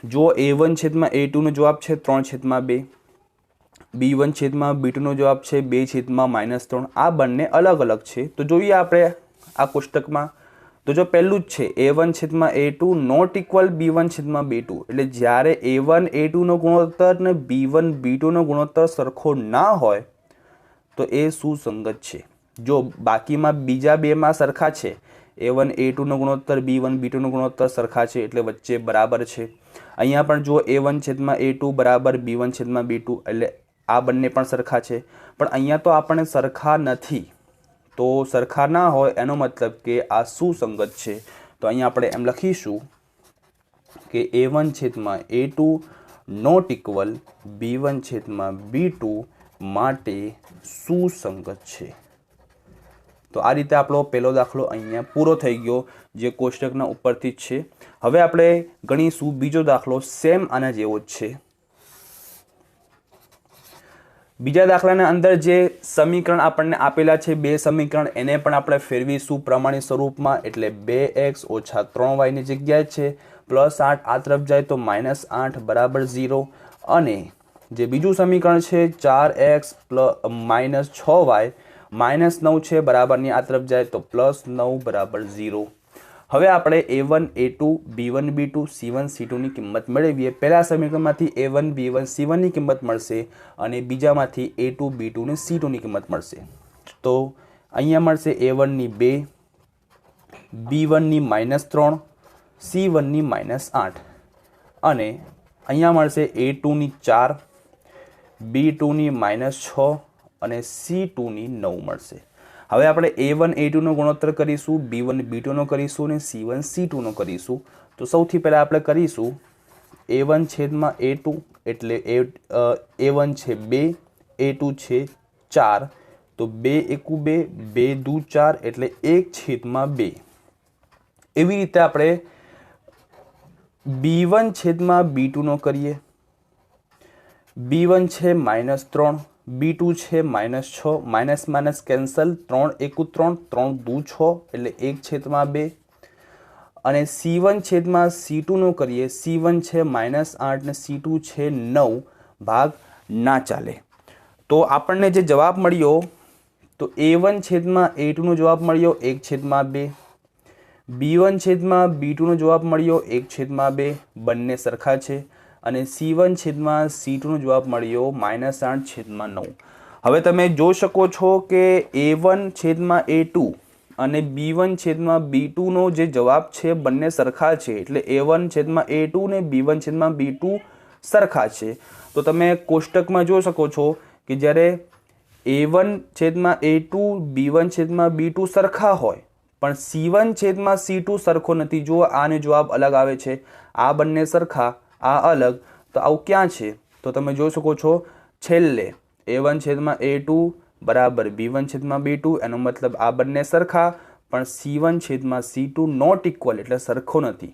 જો a1 છેદમાં a2નો જવાબ છે 3/2, b1 છેદમાં b2નો જવાબ છે 2/-3. આ બંને અલગ અલગ છે. તો જોઈએ આપણે આ કોષ્ટકમાં. તો જો પહેલું જ છે a1 છેદમાં a2 નોટ ઇક્વલ b1 છેદમાં b2, એટલે જ્યારે a1, a2નો ગુણોત્તર ને b1, b2નો ગુણોત્તર સરખો ના હોય તો એ સુસંગત છે. જો બાકીમાં બીજા બેમાં સરખા છે, a1, a2નો ગુણોત્તર, b1, b2નો ગુણોત્તર સરખા છે એટલે વચ્ચે બરાબર છે. અહીંયા પણ જો a1 છેદમાં a2 બરાબર b1 છેદમાં b2 એટલે આ બંને પણ સરખા છે. પણ અહીંયા તો આપણને સરખા નથી. તો સરખા ના હોય એનો મતલબ કે આ સુસંગત છે. તો અહીંયા આપણે એમ લખીશું કે a1 છેદમાં a2 નોટ ઇક્વલ b1 છેદમાં b2 માટે સુસંગત છે. તો આ રીતે આપણો પહેલો દાખલો અહીંયા પૂરો થઈ ગયો, જે કોષ્ટકના ઉપરથી જ છે. હવે આપણે ગણીશું બીજો દાખલો, સેમ આના જેવો જ છે. બીજા દાખલાના અંદર જે સમીકરણ આપણને આપેલા છે, બે સમીકરણ, એને પણ આપણે ફેરવીશું પ્રમાણિત સ્વરૂપમાં. એટલે 2x ઓછા 3y ની જગ્યાએ છે +8, આ તરફ જાય તો -8 બરાબર 0. અને જે બીજું સમીકરણ છે 4x -6y -9 છે બરાબરની આ તરફ જાય તો +9 બરાબર 0. હવે આપણે a1, a2, b1, b2, c1, c2ની કિંમત મેળવીએ. પહેલા સમીકરણમાંથી a1, b1, c1ની કિંમત મળશે અને બીજામાંથી a2, b2 અને c2ની કિંમત મળશે. તો અહીંયા મળશે a1ની 2, b1ની -3, c1ની -8 અને અહીંયા મળશે a2ની 4, b2ની -6 અને c2ની 9 મળશે. હવે આપણે A1 A2 નો ગુણોત્તર કરીશું, B1 B2 નો કરીશું અને C1 C2 નો કરીશું. તો સૌથી પહેલા આપણે કરીશું A1 છેદમાં A2 એટલે A1 છે 2, A2 છે 4, તો 2 એકુ 2, 2 દુ 4 એટલે 1 છેદમાં 2. એવી રીતે આપણે B1 છેદમાં B2 નો કરીએ. B1 છે -3, B2 છે -6, માઇનસ માઇનસ કેન્સલ, 3 એકુ 3, 3 દુ 6 એટલે 1 છેદમાં 2. અને C1 છેદમાં C2 નો કરીએ. C1 છે -8 ને C2 છે 9, ભાગ ના ચાલે. તો આપણને જે જવાબ મળ્યો તો A1 છેદમાં A2 નો જવાબ મળ્યો 1 છેદમાં 2, B1 છેદમાં B2 નો જવાબ મળ્યો 1 છેદમાં 2, બંને સરખા છે. અને C1 છેદમાં C2 નો જવાબ મળ્યો -8 છેદમાં 9. હવે તમે જોઈ શકો છો કે A1 છેદમાં A2 અને B1 છેદમાં B2 નો જે જવાબ છે બંને સરખા છે. એટલે A1 છેદમાં A2 ને B1 છેદમાં B2 સરખા છે. તો તમે કોષ્ટકમાં જોઈ શકો છો કે જ્યારે A1 છેદમાં A2 B1 છેદમાં B2 સરખા હોય પણ C1 છેદમાં C2 સરખો નથી. જો આનો જવાબ અલગ આવે છે, આ બંને સરખા, આ અલગ, તો આવું ક્યાં છે? તો તમે જોઈ શકો છો છેલ્લે A1 છેદમાં A2 બરાબર B1 છેદમાં B2, એનો મતલબ આ બંને સરખા પણ C1 છેદમાં C2 નોટ ઇક્વલ એટલે સરખો નથી.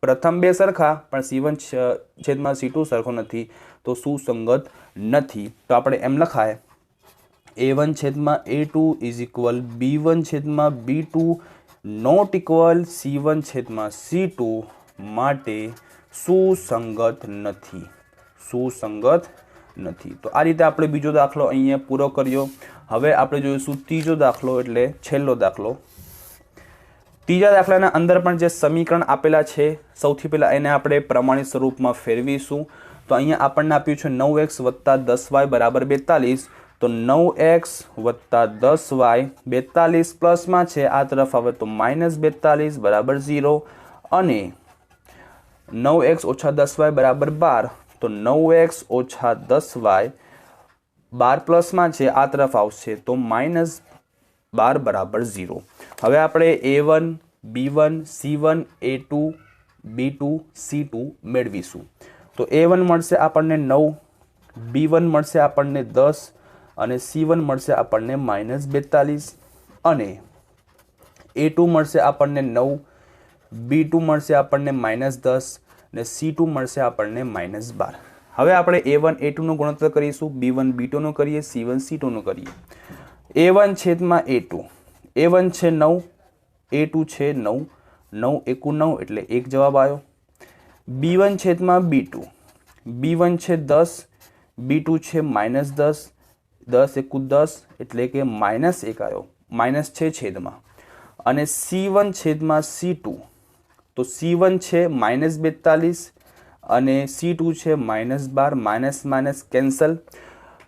પ્રથમ બે સરખા પણ C1 છેદમાં C2 સરખો નથી, તો સુસંગત નથી. તો આપણે એમ લખાય A1 છેદમાં A2 ઇઝ ઇક્વલ B1 છેદમાં B2 નોટ ઇક્વલ C1 છેદમાં C2, માટે સુસંગત નથી. સુસંગત નથી. તો આ રીતે આપણે બીજો દાખલો અહીંયા પૂરો કર્યો. હવે આપણે જોઈશું ત્રીજો દાખલો એટલે છેલ્લો દાખલો. ત્રીજા દાખલાના અંદર પણ જે સમીકરણ આપેલા છે સૌથી પહેલાં એને આપણે પ્રમાણિત સ્વરૂપમાં ફેરવીશું. તો અહીંયા આપણને આપ્યું છે 9x વત્તા 10y બરાબર 42. તો 9x વત્તા 10y 42 પ્લસમાં છે, આ તરફ આવે તો -42 બરાબર 0. અને 9x ઓછા 10y બરાબર 12. તો 9x ઓછા 10y 12 પ્લસમાં છે, આ તરફ આવશે તો -12 બરાબર 0. હવે આપણે A1 B1 C1 A2 B2 C2 મેળવીશું. તો A1 મળશે આપણને 9, B1 મળશે આપણને 10 અને C1 મળશે આપણને -42. અને A2 મળશે આપણને 9, B2 મળશે આપણને -10 અને C2 મળશે આપણને -12. હવે આપણે A1 A2 નો ગુણોત્તર કરીશું, B1 B2 નો કરીએ, C1 C2 નો કરીએ. A1 છેદમાં A2, A1 છે 9, A2 છે 9, 9 એકુ 9 એટલે 1 જવાબ આવ્યો. B1 છેદમાં B2, B1 છે 10, B2 છે -10, 10 એકુ 10 એટલે કે -1 આવ્યો, માઇનસ છે છેદમાં. અને C1 છેદમાં C2, તો C1 છે -42 અને C2 છે -12, માઇનસ માઇનસ કેન્સલ,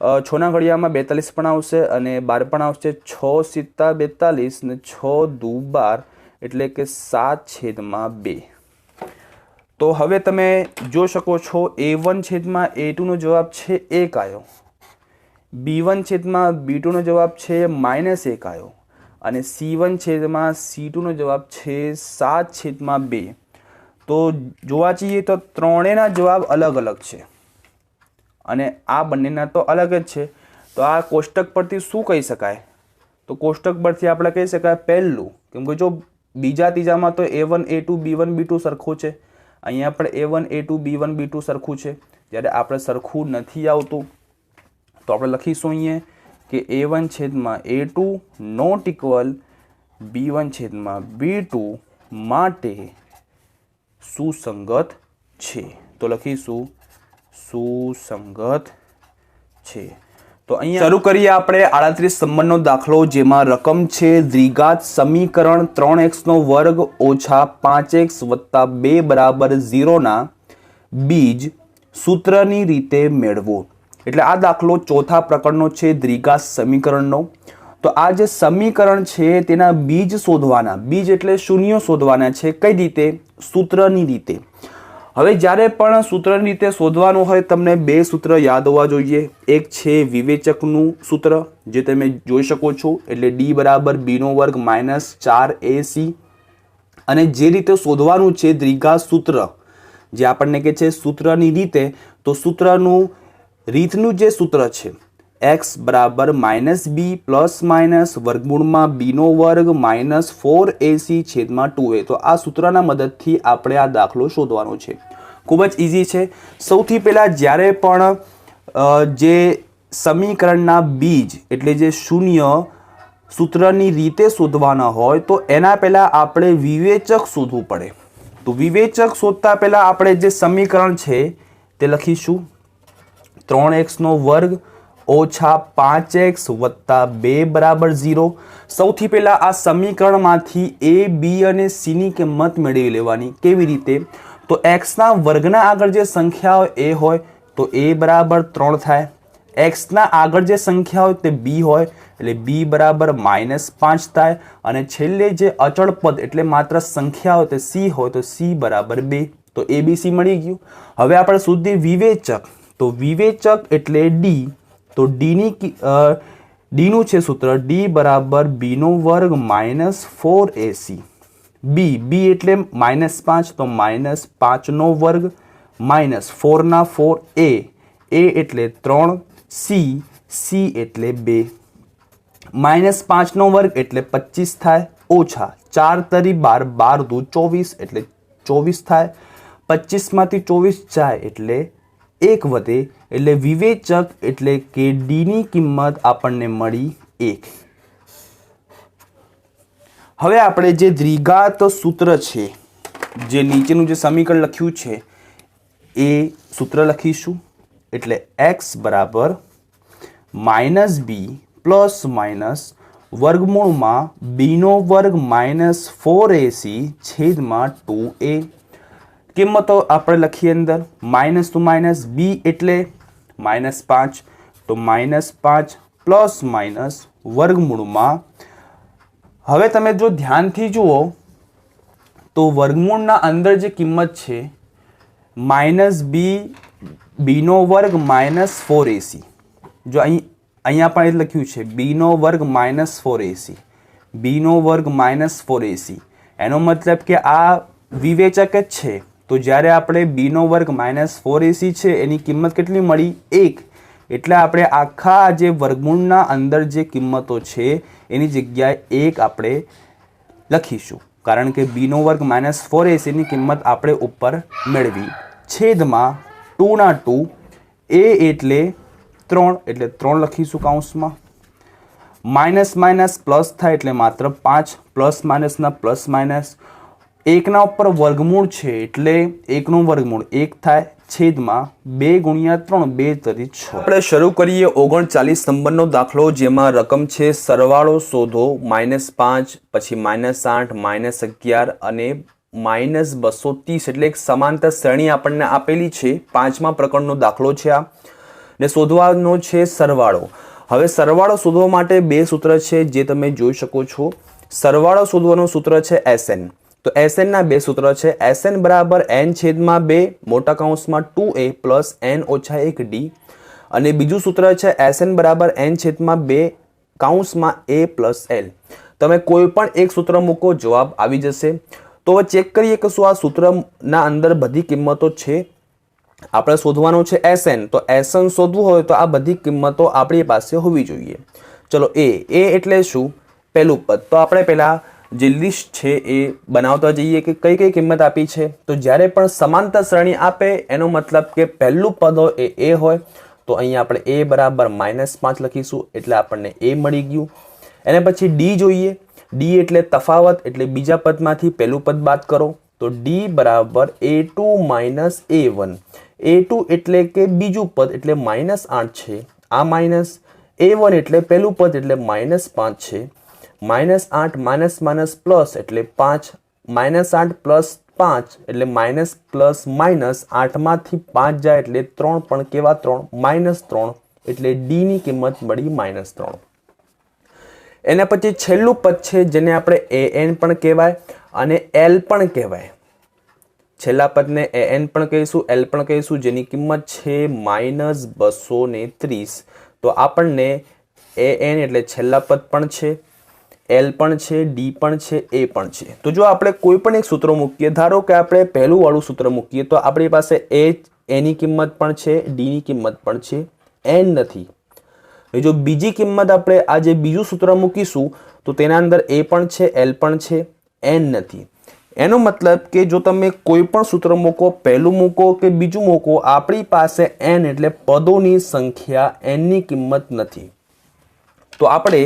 6 ના ઘડિયામાં 42 પણ આવશે અને 12 પણ આવશે. 6 સિત્તા 42 ને 6 દુ 12 એટલે કે 7 છેદમાં 2. તો હવે તમે જોઈ શકો છો A1 છેદમાં A2 નો જવાબ છે 1 આવ્યો, B1 છેદમાં B2 નો જવાબ છે -1 આવ્યો અને C1 છેદમાં C2 નો જવાબ છે 7 છેદમાં 2. તો જોવા જઈએ તો ત્રણેયના જવાબ અલગ અલગ છે અને આ બંનેના તો અલગ જ છે. તો આ કોષ્ટક પરથી શું કહી શકાય? તો કોષ્ટક પરથી આપણે કહી શકાય પહેલું, કેમ કે જો બીજા ત્રીજામાં તો A1 A2 B1 B2 સરખું છે, અહીંયા પણ A1 A2 B1 B2 સરખું છે. જ્યારે આપણે સરખું નથી આવતું તો આપણે લખીશું અહીંયા કે A1 છેદમાં A2 નોટ ઇક્વલ B1 છેદમાં B2, માટે સુસંગત છે. તો લખીશું સુસંગત છે. તો અહીંયા શરૂ કરીએ આપણે 38 નંબરનો દાખલો, જેમાં રકમ છે દ્વિઘાત સમીકરણ 3x નો વર્ગ ઓછા 5x વત્તા 2 બરાબર 0 ના બીજ સૂત્રની રીતે મેળવો. એટલે આ દાખલો ચોથા પ્રકરણનો છે દ્વિઘાત સમીકરણનો. તો આ જે સમીકરણ છે તેના બીજ શોધવાના, બીજ એટલે શૂન્યો શોધવાના છે. કઈ રીતે? સૂત્રની રીતે. હવે જ્યારે પણ સૂત્રની રીતે શોધવાનું હોય તમને બે સૂત્ર યાદ હોવા જોઈએ. એક છે વિવેચકનું સૂત્ર જે તમે જોઈ શકો છો, એટલે d બરાબર b નો વર્ગ માઇનસ 4ac. અને જે રીતે શોધવાનું છે દ્વિઘાત સૂત્ર, જે આપણને કહે છે સૂત્રની રીતે, તો સૂત્રનું રીતનું જે સૂત્ર છે x બરાબર માઇનસ બી પ્લસ માઇનસ વર્ગમૂળમાં b નો વર્ગ માઇનસ 4ac છેદમાં 2a. તો આ સૂત્રના મદદથી આપણે આ દાખલો શોધવાનો છે. ખૂબ જ ઇઝી છે. સૌથી પહેલાં જ્યારે પણ જે સમીકરણના બીજ એટલે જે શૂન્ય સૂત્રની રીતે શોધવાના હોય તો એના પહેલાં આપણે વિવેચક શોધવું પડે. તો વિવેચક શોધતા પહેલાં આપણે જે સમીકરણ છે તે લખીશું 3x નો વર્ગ ઓછા 5x વત્તા 2 બરાબર 0. સૌથી પહેલાં આ સમીકરણમાંથી a, b અને c ની કિંમત મેળવી લેવાની. કેવી રીતે? તો xના વર્ગના આગળ જે સંખ્યા હોય એ હોય તો a બરાબર 3 થાય. xના આગળ જે સંખ્યા હોય તે b હોય એટલે b બરાબર -5 થાય. અને છેલ્લે જે અચળ પદ એટલે માત્ર સંખ્યા હોય તે c હોય તો c બરાબર 2. તો abc મળી ગયું. હવે આપણે શોધીએ વિવેચક. તો વિવેચક એટલે d. તો d નું છે સૂત્ર d બરાબર b નો વર્ગ માઇનસ 4ac. b એટલે -5 તો -5 નો વર્ગ માઇનસ 4 ના 4 a એટલે 3 c એટલે 2 -5 નો વર્ગ એટલે 25 થાય ઓછા 4 તરી 12 12 દુ 24 એટલે 24 થાય. 25 માંથી 24 જાય એટલે 1 વધે એટલે વિવેચક એટલે કે d ની કિંમત આપણને મળી 1. હવે આપણે જે દ્વિઘાત સૂત્ર છે જે નીચેનું જે સમીકરણ લખ્યું છે એ સૂત્ર લખીશું. એટલે x બરાબર માઇનસ બી પ્લસ માઇનસ વર્ગમૂળમાં b નો વર્ગ માઇનસ 4ac છેદમાં 2a. કિંમતો આપણે લખીએ અંદર માઇનસ ટુ માઇનસ b એટલે -5 તો -5 પ્લસ માઇનસ વર્ગમૂળમાં. હવે તમે જો ધ્યાનથી જુઓ તો વર્ગમૂળના અંદર જે કિંમત છે b નો વર્ગ માઇનસ 4ac. જો અહીંયા પણ એ લખ્યું છે b નો વર્ગ માઇનસ 4ac, b નો વર્ગ માઇનસ 4ac. એનો મતલબ કે આ વિવેચક જ છે. તો જ્યારે આપણે b નો વર્ગ માઇનસ 4ac છે એની કિંમત કેટલી મળી 1. એટલે આપણે આખા જે વર્ગમૂળના અંદર જે કિંમતો છે એની જગ્યાએ 1 આપણે લખીશું, કારણ કે b નો વર્ગ માઇનસ 4ac ની કિંમત આપણે ઉપર મેળવી. છેદમાં 2 ના 2 a એટલે 3 એટલે 3 લખીશું કૌંસમાં. માઇનસ માઇનસ પ્લસ થાય એટલે માત્ર 5 પ્લસ માઇનસના પ્લસ માઇનસ. 1 ના ઉપર વર્ગમૂળ છે એટલે 1 નું વર્ગમૂળ 1 થાય છેદમાં 2 ગુણ્યા 3 2 તરી 6. આપણે શરૂ કરીએ 39 નંબરનો દાખલો, જેમાં રકમ છે સરવાળો શોધો -5 પછી -8 -11 અને -230. એટલે એક સમાંતર શ્રેણી આપણને આપેલી છે. 5મા પ્રકરણનો દાખલો છે આ, ને શોધવાનો છે સરવાળો. હવે સરવાળો શોધવા માટે બે સૂત્ર છે જે તમે જોઈ શકો છો. સરવાળો શોધવાનું સૂત્ર છે SN. તો SN ના બે સૂત્ર છે. SN બરાબર n છેદમાં 2 મોટા કૌંસમાં 2a પ્લસ n ઓછા 1d. અને બીજું સૂત્ર છે SN બરાબર n છેદમાં 2 કૌંસમાં a પ્લસ l. તમે કોઈ પણ એક સૂત્ર મૂકો, જવાબ આવી જશે. તો હવે ચેક કરીએ કે શું આ સૂત્રના અંદર બધી કિંમતો છે. આપણે શોધવાનું છે SN. તો SN શોધવું હોય તો આ બધી કિંમતો આપણી પાસે હોવી જોઈએ. ચલો a એટલે શું? પહેલું પદ. તો આપણે પહેલા જે લિસ્ટ છે એ બનાવતા જઈએ કે કઈ કઈ કિંમત આપી છે. તો જ્યારે પણ સમાંતર શ્રેણી આપે એનો મતલબ કે પહેલું પદ હોય એ a હોય. તો અહીંયા આપણે a બરાબર -5 લખીશું એટલે આપણને a મળી ગયું. એને પછી d જોઈએ. d એટલે તફાવત, એટલે બીજા પદમાંથી પહેલું પદ બાદ કરો. તો d બરાબર a2 માઇનસ a1. a2 એટલે કે બીજું પદ એટલે -8 છે. આ માઇનસ a1 એટલે પહેલું પદ એટલે -5 છે. -8 માઇનસ માઇનસ પ્લસ એટલે 5. -8 પ્લસ 5 એટલે માઇનસ પ્લસ માઇનસ 8 માંથી 5 જાય એટલે 3. પણ કેવા 3? -3. એટલે d ની કિંમત મળી -3. એના પછી છેલ્લું પદ છે જેને આપણે an પણ કહેવાય અને l પણ કહેવાય. છેલ્લા પદને એન પણ કહીશું, એલ પણ કહીશું, જેની કિંમત છે -230. તો આપણને એન એટલે છેલ્લા પદ પણ છે, એલ પણ છે, ડી પણ છે, એ પણ છે. તો જો આપણે કોઈ પણ એક સૂત્ર મૂકીએ, ધારો કે આપણે પહેલું વાળું સૂત્ર મૂકીએ તો આપણી પાસે એની કિંમત પણ છે, ડીની કિંમત પણ છે, એન નથી. જો બીજી કિંમત આપણે આ જે બીજું સૂત્ર મૂકીશું તો તેના અંદર એ પણ છે, એલ પણ છે, એન નથી. એનો મતલબ કે જો તમે કોઈ પણ સૂત્ર મૂકો, પહેલું મૂકો કે બીજું મૂકો, આપણી પાસે એન એટલે પદોની સંખ્યા, એનની કિંમત નથી. તો આપણે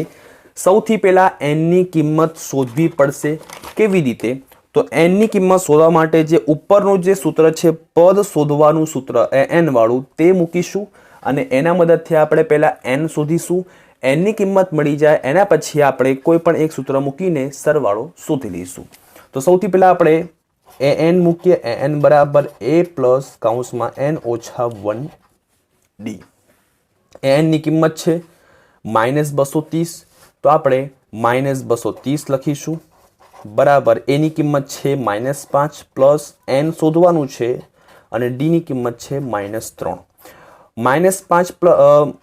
સૌથી પહેલા એનની કિંમત શોધવી પડશે. કેવી રીતે? તો એનની કિંમત શોધવા માટે જે ઉપરનું જે સૂત્ર છે, પદ શોધવાનું સૂત્ર એન વાળું, તે મૂકીશું અને એના મદદથી આપણે પહેલા એન શોધીશું. એનની કિંમત મળી જાય એના પછી આપણે કોઈ પણ એક સૂત્ર મૂકીને સરવાળો શોધી લઈશું. તો સૌથી પહેલા આપણે એન મૂકીએ. એન બરાબર a પ્લસ કૌંસમાં n ઓછા 1d. એનની કિંમત છે -230, તો આપણે -230 લખીશું બરાબર. એની કિંમત છે -5 પ્લસ n શોધવાનું છે અને ડીની કિંમત છે -3. -5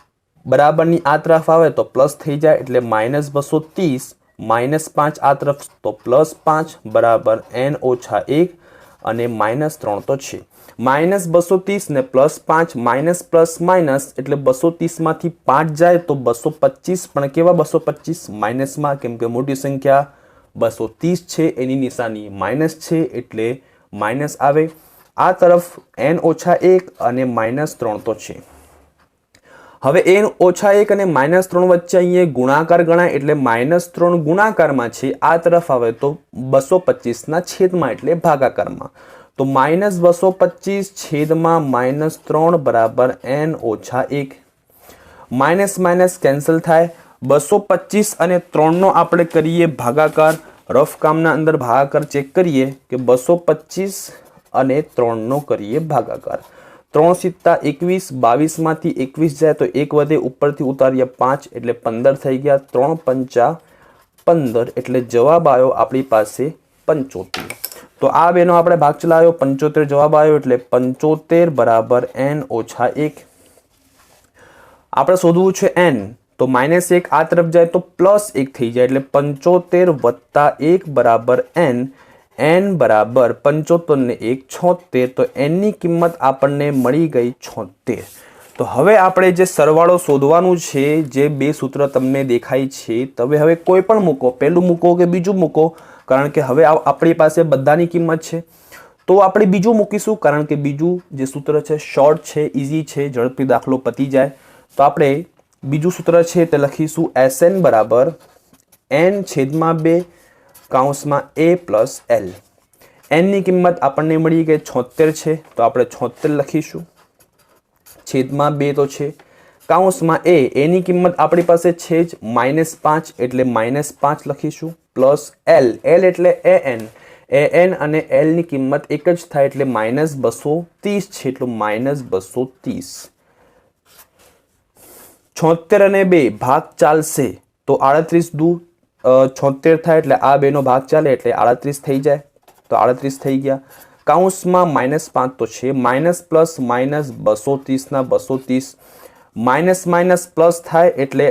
બરાબરની આ તરફ આવે તો પ્લસ થઈ જાય એટલે -230, -5 આ તરફ તો +5 બરાબર n ઓછા 1 અને -3 તો છે. -230 ને +5 માઇનસ પ્લસ માઇનસ એટલે 230 માંથી 5 જાય તો 225. પણ કેવા 225? માઇનસમાં, કેમ કે મોટી સંખ્યા 230 છે, એની નિશાની માઇનસ છે એટલે માઇનસ આવે. આ તરફ n ઓછા 1 અને -3 તો છે. હવે n ઓછા 1 અને -3 વચ્ચે અહીંયા ગુણાકાર ગણાય એટલે -3 ગુણાકારમાં છે. આ તરફ આવે તો 225 ના છેદમાં એટલે ભાગાકારમાં. તો -225 છેદમાં -3 બરાબર n ઓછા 1. માઇનસ માઇનસ કેન્સલ થાય. 225 અને 3 નો આપણે કરીએ ભાગાકાર. રફ કામના અંદર ભાગાકાર ચેક કરીએ કે 225 અને 3 નો કરીએ ભાગાકાર. 3 સિત્તા 21, 22 માંથી 21 જાય તો 1 વધે, ઉપરથી ઉતારીએ 5 એટલે 15 થઈ ગયા. 3 પંચા 15 એટલે જવાબ આવ્યો આપણી પાસે 75. તો આ બેનો આપણે ભાગ ચલાવ્યો, 75 જવાબ આવ્યો એટલે 75 બરાબર n ઓછા 1. આપણે શોધવું છે n, તો -1 આ તરફ જાય તો +1 થઈ જાય એટલે 75 વત્તા 1 બરાબર n. n બરાબર 75 ને 1 76. તો n ની કિંમત આપણને મળી ગઈ 76. તો હવે આપણે જે સરવાળો શોધવાનું છે, જે બે સૂત્ર તમને દેખાય છે, તમે હવે કોઈ પણ મૂકો, પહેલું મૂકો કે બીજું મૂકો, કારણ કે હવે આપણી પાસે બધાની કિંમત છે. તો આપણે બીજું મૂકીશું કારણ કે બીજું જે સૂત્ર છે શોર્ટ છે, ઇઝી છે, ઝડપી દાખલો પતી જાય. તો આપણે બીજું સૂત્ર છે તે લખીશું Sn બરાબર n છેદમાં 2 કૌંસમાં a પ્લસ l. n ની કિંમત આપણને મળી ગઈ 76 છે, તો આપણે 76 લખીશું. છેદમાં 2 તો છે, કૌંસમાં એની કિંમત આપણી પાસે છે જ -5 એટલે -5 લખીશું. પ્લસ l, l એટલે an અને l ની કિંમત એક જ થાય એટલે -230 છે, એટલું -230. 76 અને 2 ભાગ ચાલશે તો 38 દૂ 76 થાય એટલે આ બેનો ભાગ ચાલે એટલે 38 થઈ જાય. તો 38 થઈ ગયા. કૌંસમાં -5 તો છે, માઇનસ પ્લસ માઇનસ 230 ના 230, માઇનસ માઇનસ પ્લસ થાય એટલે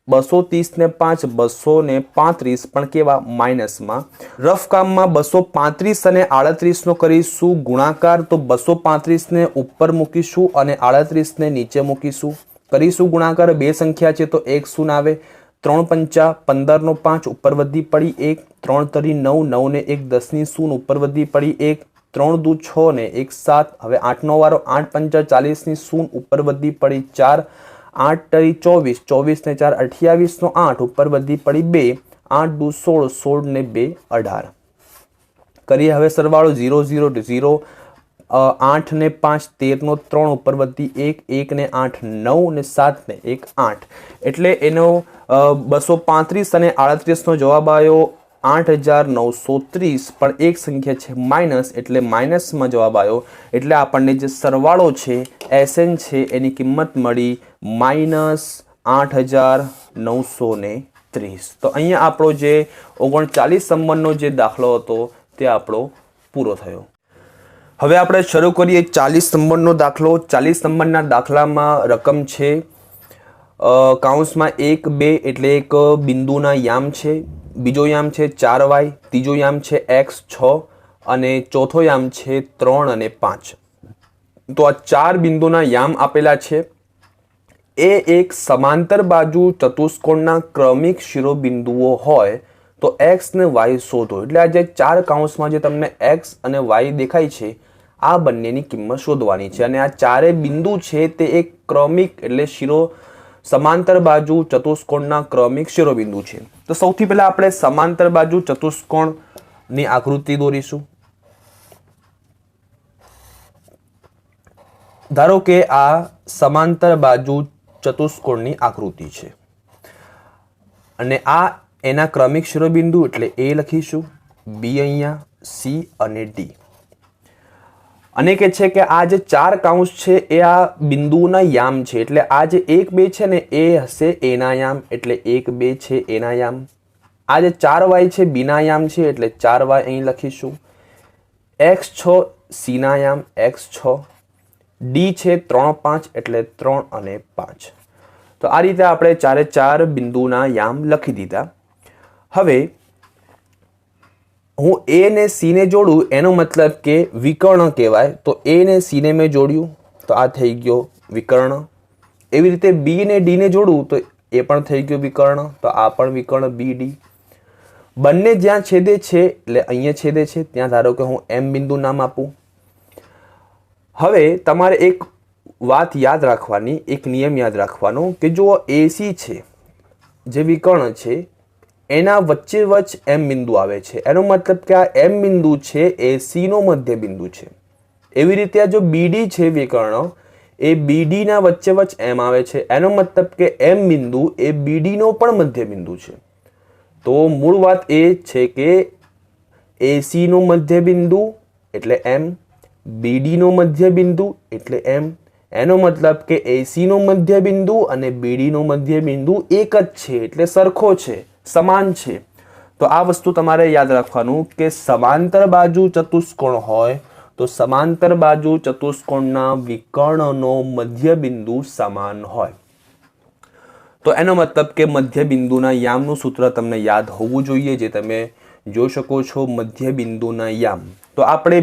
230 ને 5 235, પણ કેવા માઇનસમાં. રફ કામમાં 235 અને 38 નો કરીશું ગુણાકાર. તો 235 ને ઉપર મૂકીશું અને 38 ને નીચે મૂકીશું. કરીશું ગુણાકાર, બે સંખ્યા છે તો 1 શૂન્ય આવે. 3 પંચા 15 નો 5 ઉપર વધી પડી 1, 3 તરી 9, 9 ને 1 10 ની શૂન્ય ઉપર વધી પડી 1, 3 દુ 6 ને 1 7. હવે 8 નો વારો, 8 પંચા 40 ની શૂન્ય ઉપર વધી પડી 4, 8 તરી 24, 24 ને 4 28 નો 8 ઉપર વધી પડી 2, 8 દુ 16, 16 ને 2 18. કરીએ હવે સરવાળો 0 0 0, 8 ને 5 13 નો 3 ઉપર વધી 1, 1 ને 8 9 ને 7 ને 1 8. એટલે એનો 235 અને 38 નો જવાબ આવ્યો 8930. પણ એક સંખ્યા છે માઇનસ એટલે માઇનસમાં જવાબ આવ્યો. એટલે આપણને જે સરવાળો છે Sn છે એની કિંમત મળી -8930. તો અહીંયા આપણો જે 39 નંબરનો જે દાખલો હતો તે આપણો પૂરો થયો. હવે આપણે શરૂ કરીએ 40 નંબરનો દાખલો. 40 નંબરના દાખલામાં રકમ છે કૌંસમાં 1 2 એટલે એક બિંદુના યામ છે, બીજો યામ છે 4y, ત્રીજો યામ છે x 6 અને ચોથો યામ છે 3 અને 5. તો આ 4 બિંદુના યામ આપેલા છે. એ એક સમાંતર બાજુ ચતુષ્કોણના ક્રમિક શિરોબિંદુઓ હોય તો x ને y શોધો. એટલે આ જે 4 કૌંસમાં જે તમને x અને y દેખાય છે આ બંનેની કિંમત શોધવાની છે. અને આ ચારે બિંદુ છે તે એક ક્રમિક એટલે સમાંતર બાજુ ચતુષ્કોણના ક્રમિક શિરોબિંદુ છે. તો સૌથી પહેલા આપણે સમાંતર બાજુ ચતુષ્કોણની આકૃતિ દોરીશું. ધારો કે આ સમાંતર બાજુ ચતુષ્કોણની આકૃતિ છે અને આ એના ક્રમિક શિરોબિંદુ એટલે A લખીશું, B અહીંયા, C અને D. અને કે છે કે આ જે 4 કૌંસ છે એ આ બિંદુના યામ છે. એટલે આ જે 1 2 છે ને એ હશે A ના યામ એટલે 1 2 છે A ના યામ. આ જે 4y છે B ના યામ છે એટલે 4y અહીં લખીશું. x 6 C ના યામ x 6, D છે 3 5 એટલે 3 અને 5. તો આ રીતે આપણે 4 બિંદુના યામ લખી દીધા. હવે હું A ને C ને જોડું એનો મતલબ કે વિકર્ણ કહેવાય. તો A ને C ને મેં જોડ્યું તો આ થઈ ગયો વિકર્ણ. એવી રીતે B ને D ને જોડું તો એ પણ થઈ ગયો વિકર્ણ. તો આ પણ વિકર્ણ BD. બંને જ્યાં છેદે છે એટલે અહીંયા છેદે છે ત્યાં ધારો કે હું M બિંદુ નામ આપું. હવે તમારે એક વાત યાદ રાખવાની, એક નિયમ યાદ રાખવાનો કે જો AC છે જે વિકર્ણ છે એના વચ્ચે M બિંદુ આવે છે. એનો મતલબ કે આ M બિંદુ છે AC નો મધ્ય બિંદુ છે. એવી રીતે આ જો BD છે વિકર્ણ એ BD ના વચ્ચે M આવે છે. એનો મતલબ કે M બિંદુ એ BD નો પણ મધ્ય બિંદુ છે. તો મૂળ વાત એ છે કે AC નો મધ્ય બિંદુ એટલે M, BD નો મધ્ય બિંદુ એટલે M. એનો મતલબ કે AC નો મધ્ય બિંદુ અને BD નો મધ્ય બિંદુ એક જ છે એટલે સરખો છે, સમાન છે. તો આ વસ્તુ તમારે યાદ રાખવાનું કે સમાંતર બાજુ ચતુષ્કોણ હોય તો સમાંતર બાજુ ચતુષ્કોણના વિકર્ણનો મધ્ય બિંદુ સમાન હોય. તો એનો મતલબ કે મધ્ય બિંદુના યામનું સૂત્ર તમને યાદ હોવું જોઈએ, જે તમે જોઈ શકો છો મધ્ય બિંદુના યામ. તો આપણે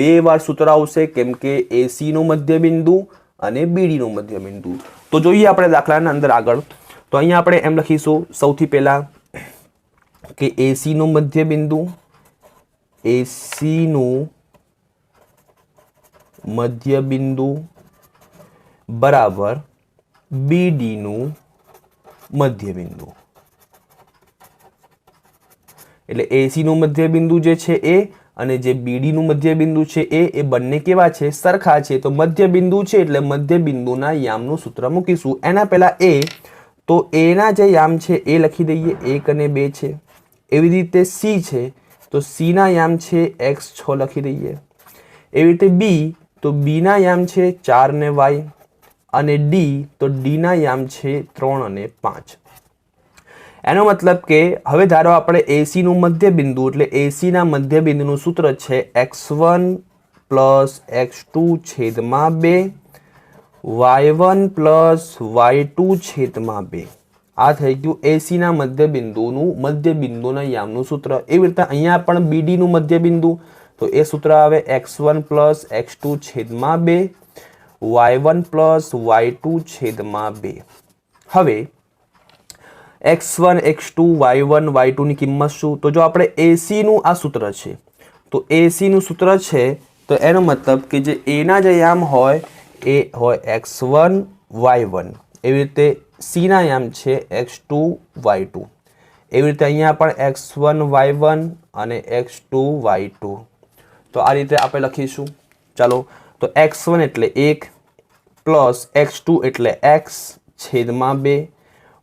બે વાર સૂત્ર આવશે કેમ કે AC નું મધ્ય બિંદુ અને BD નું મધ્ય બિંદુ. તો જોઈએ આપણે દાખલાના અંદર આગળ. તો અહીંયા આપણે એમ લખીશું સૌથી પહેલા કે AC નું મધ્ય બિંદુ, AC નું મધ્ય બિંદુ બરાબર BD નું મધ્ય બિંદુ. એટલે AC નું મધ્ય બિંદુ જે છે એ અને જે BD નું મધ્ય બિંદુ છે એ બંને કેવા છે? સરખા છે. તો મધ્ય બિંદુ છે એટલે મધ્ય બિંદુના યામનું સૂત્ર મૂકીશું. એના પહેલા A, તો A ના જે યામ છે એ લખી દઈએ, 1 અને 2 છે. એવી રીતે C છે તો C ના યામ છે x 6 લખી દઈએ. એવી રીતે B, તો B ના યામ છે 4 ને y અને D, તો D ના યામ છે 3 અને 5. એનો મતલબ કે હવે ધારો આપણે AC નું મધ્ય બિંદુ એટલે AC ના મધ્ય બિંદુનું સૂત્ર છે x1 પ્લસ x2 છેદમાં 2 y1 પ્લસ y2 છેદમાં 2. આ થઈ ગયું AC ના મધ્ય બિંદુના યામનું સૂત્ર. એવી રીતે અહીંયા પણ BD નું મધ્ય બિંદુ તો એ સૂત્ર આવે x1 પ્લસ x2 છેદમાં 2 y1 પ્લસ y2 છેદમાં 2. હવે x1 x2 y1 y2 ની કિંમત શું? તો જો આપણે AC નું આ સૂત્ર છે તો AC નું સૂત્ર છે તો એનો મતલબ કે જે A ના જે યામ હોય એ હોય x1 y1. એવી રીતે C ના યામ છે x2 y2. એવી રીતે અહીંયા પણ x1 y1 અને x2 y2. તો આ રીતે આપણે લખીશું. ચાલો, તો x1 એટલે 1 પ્લસ x2 એટલે x છેદમાં 2,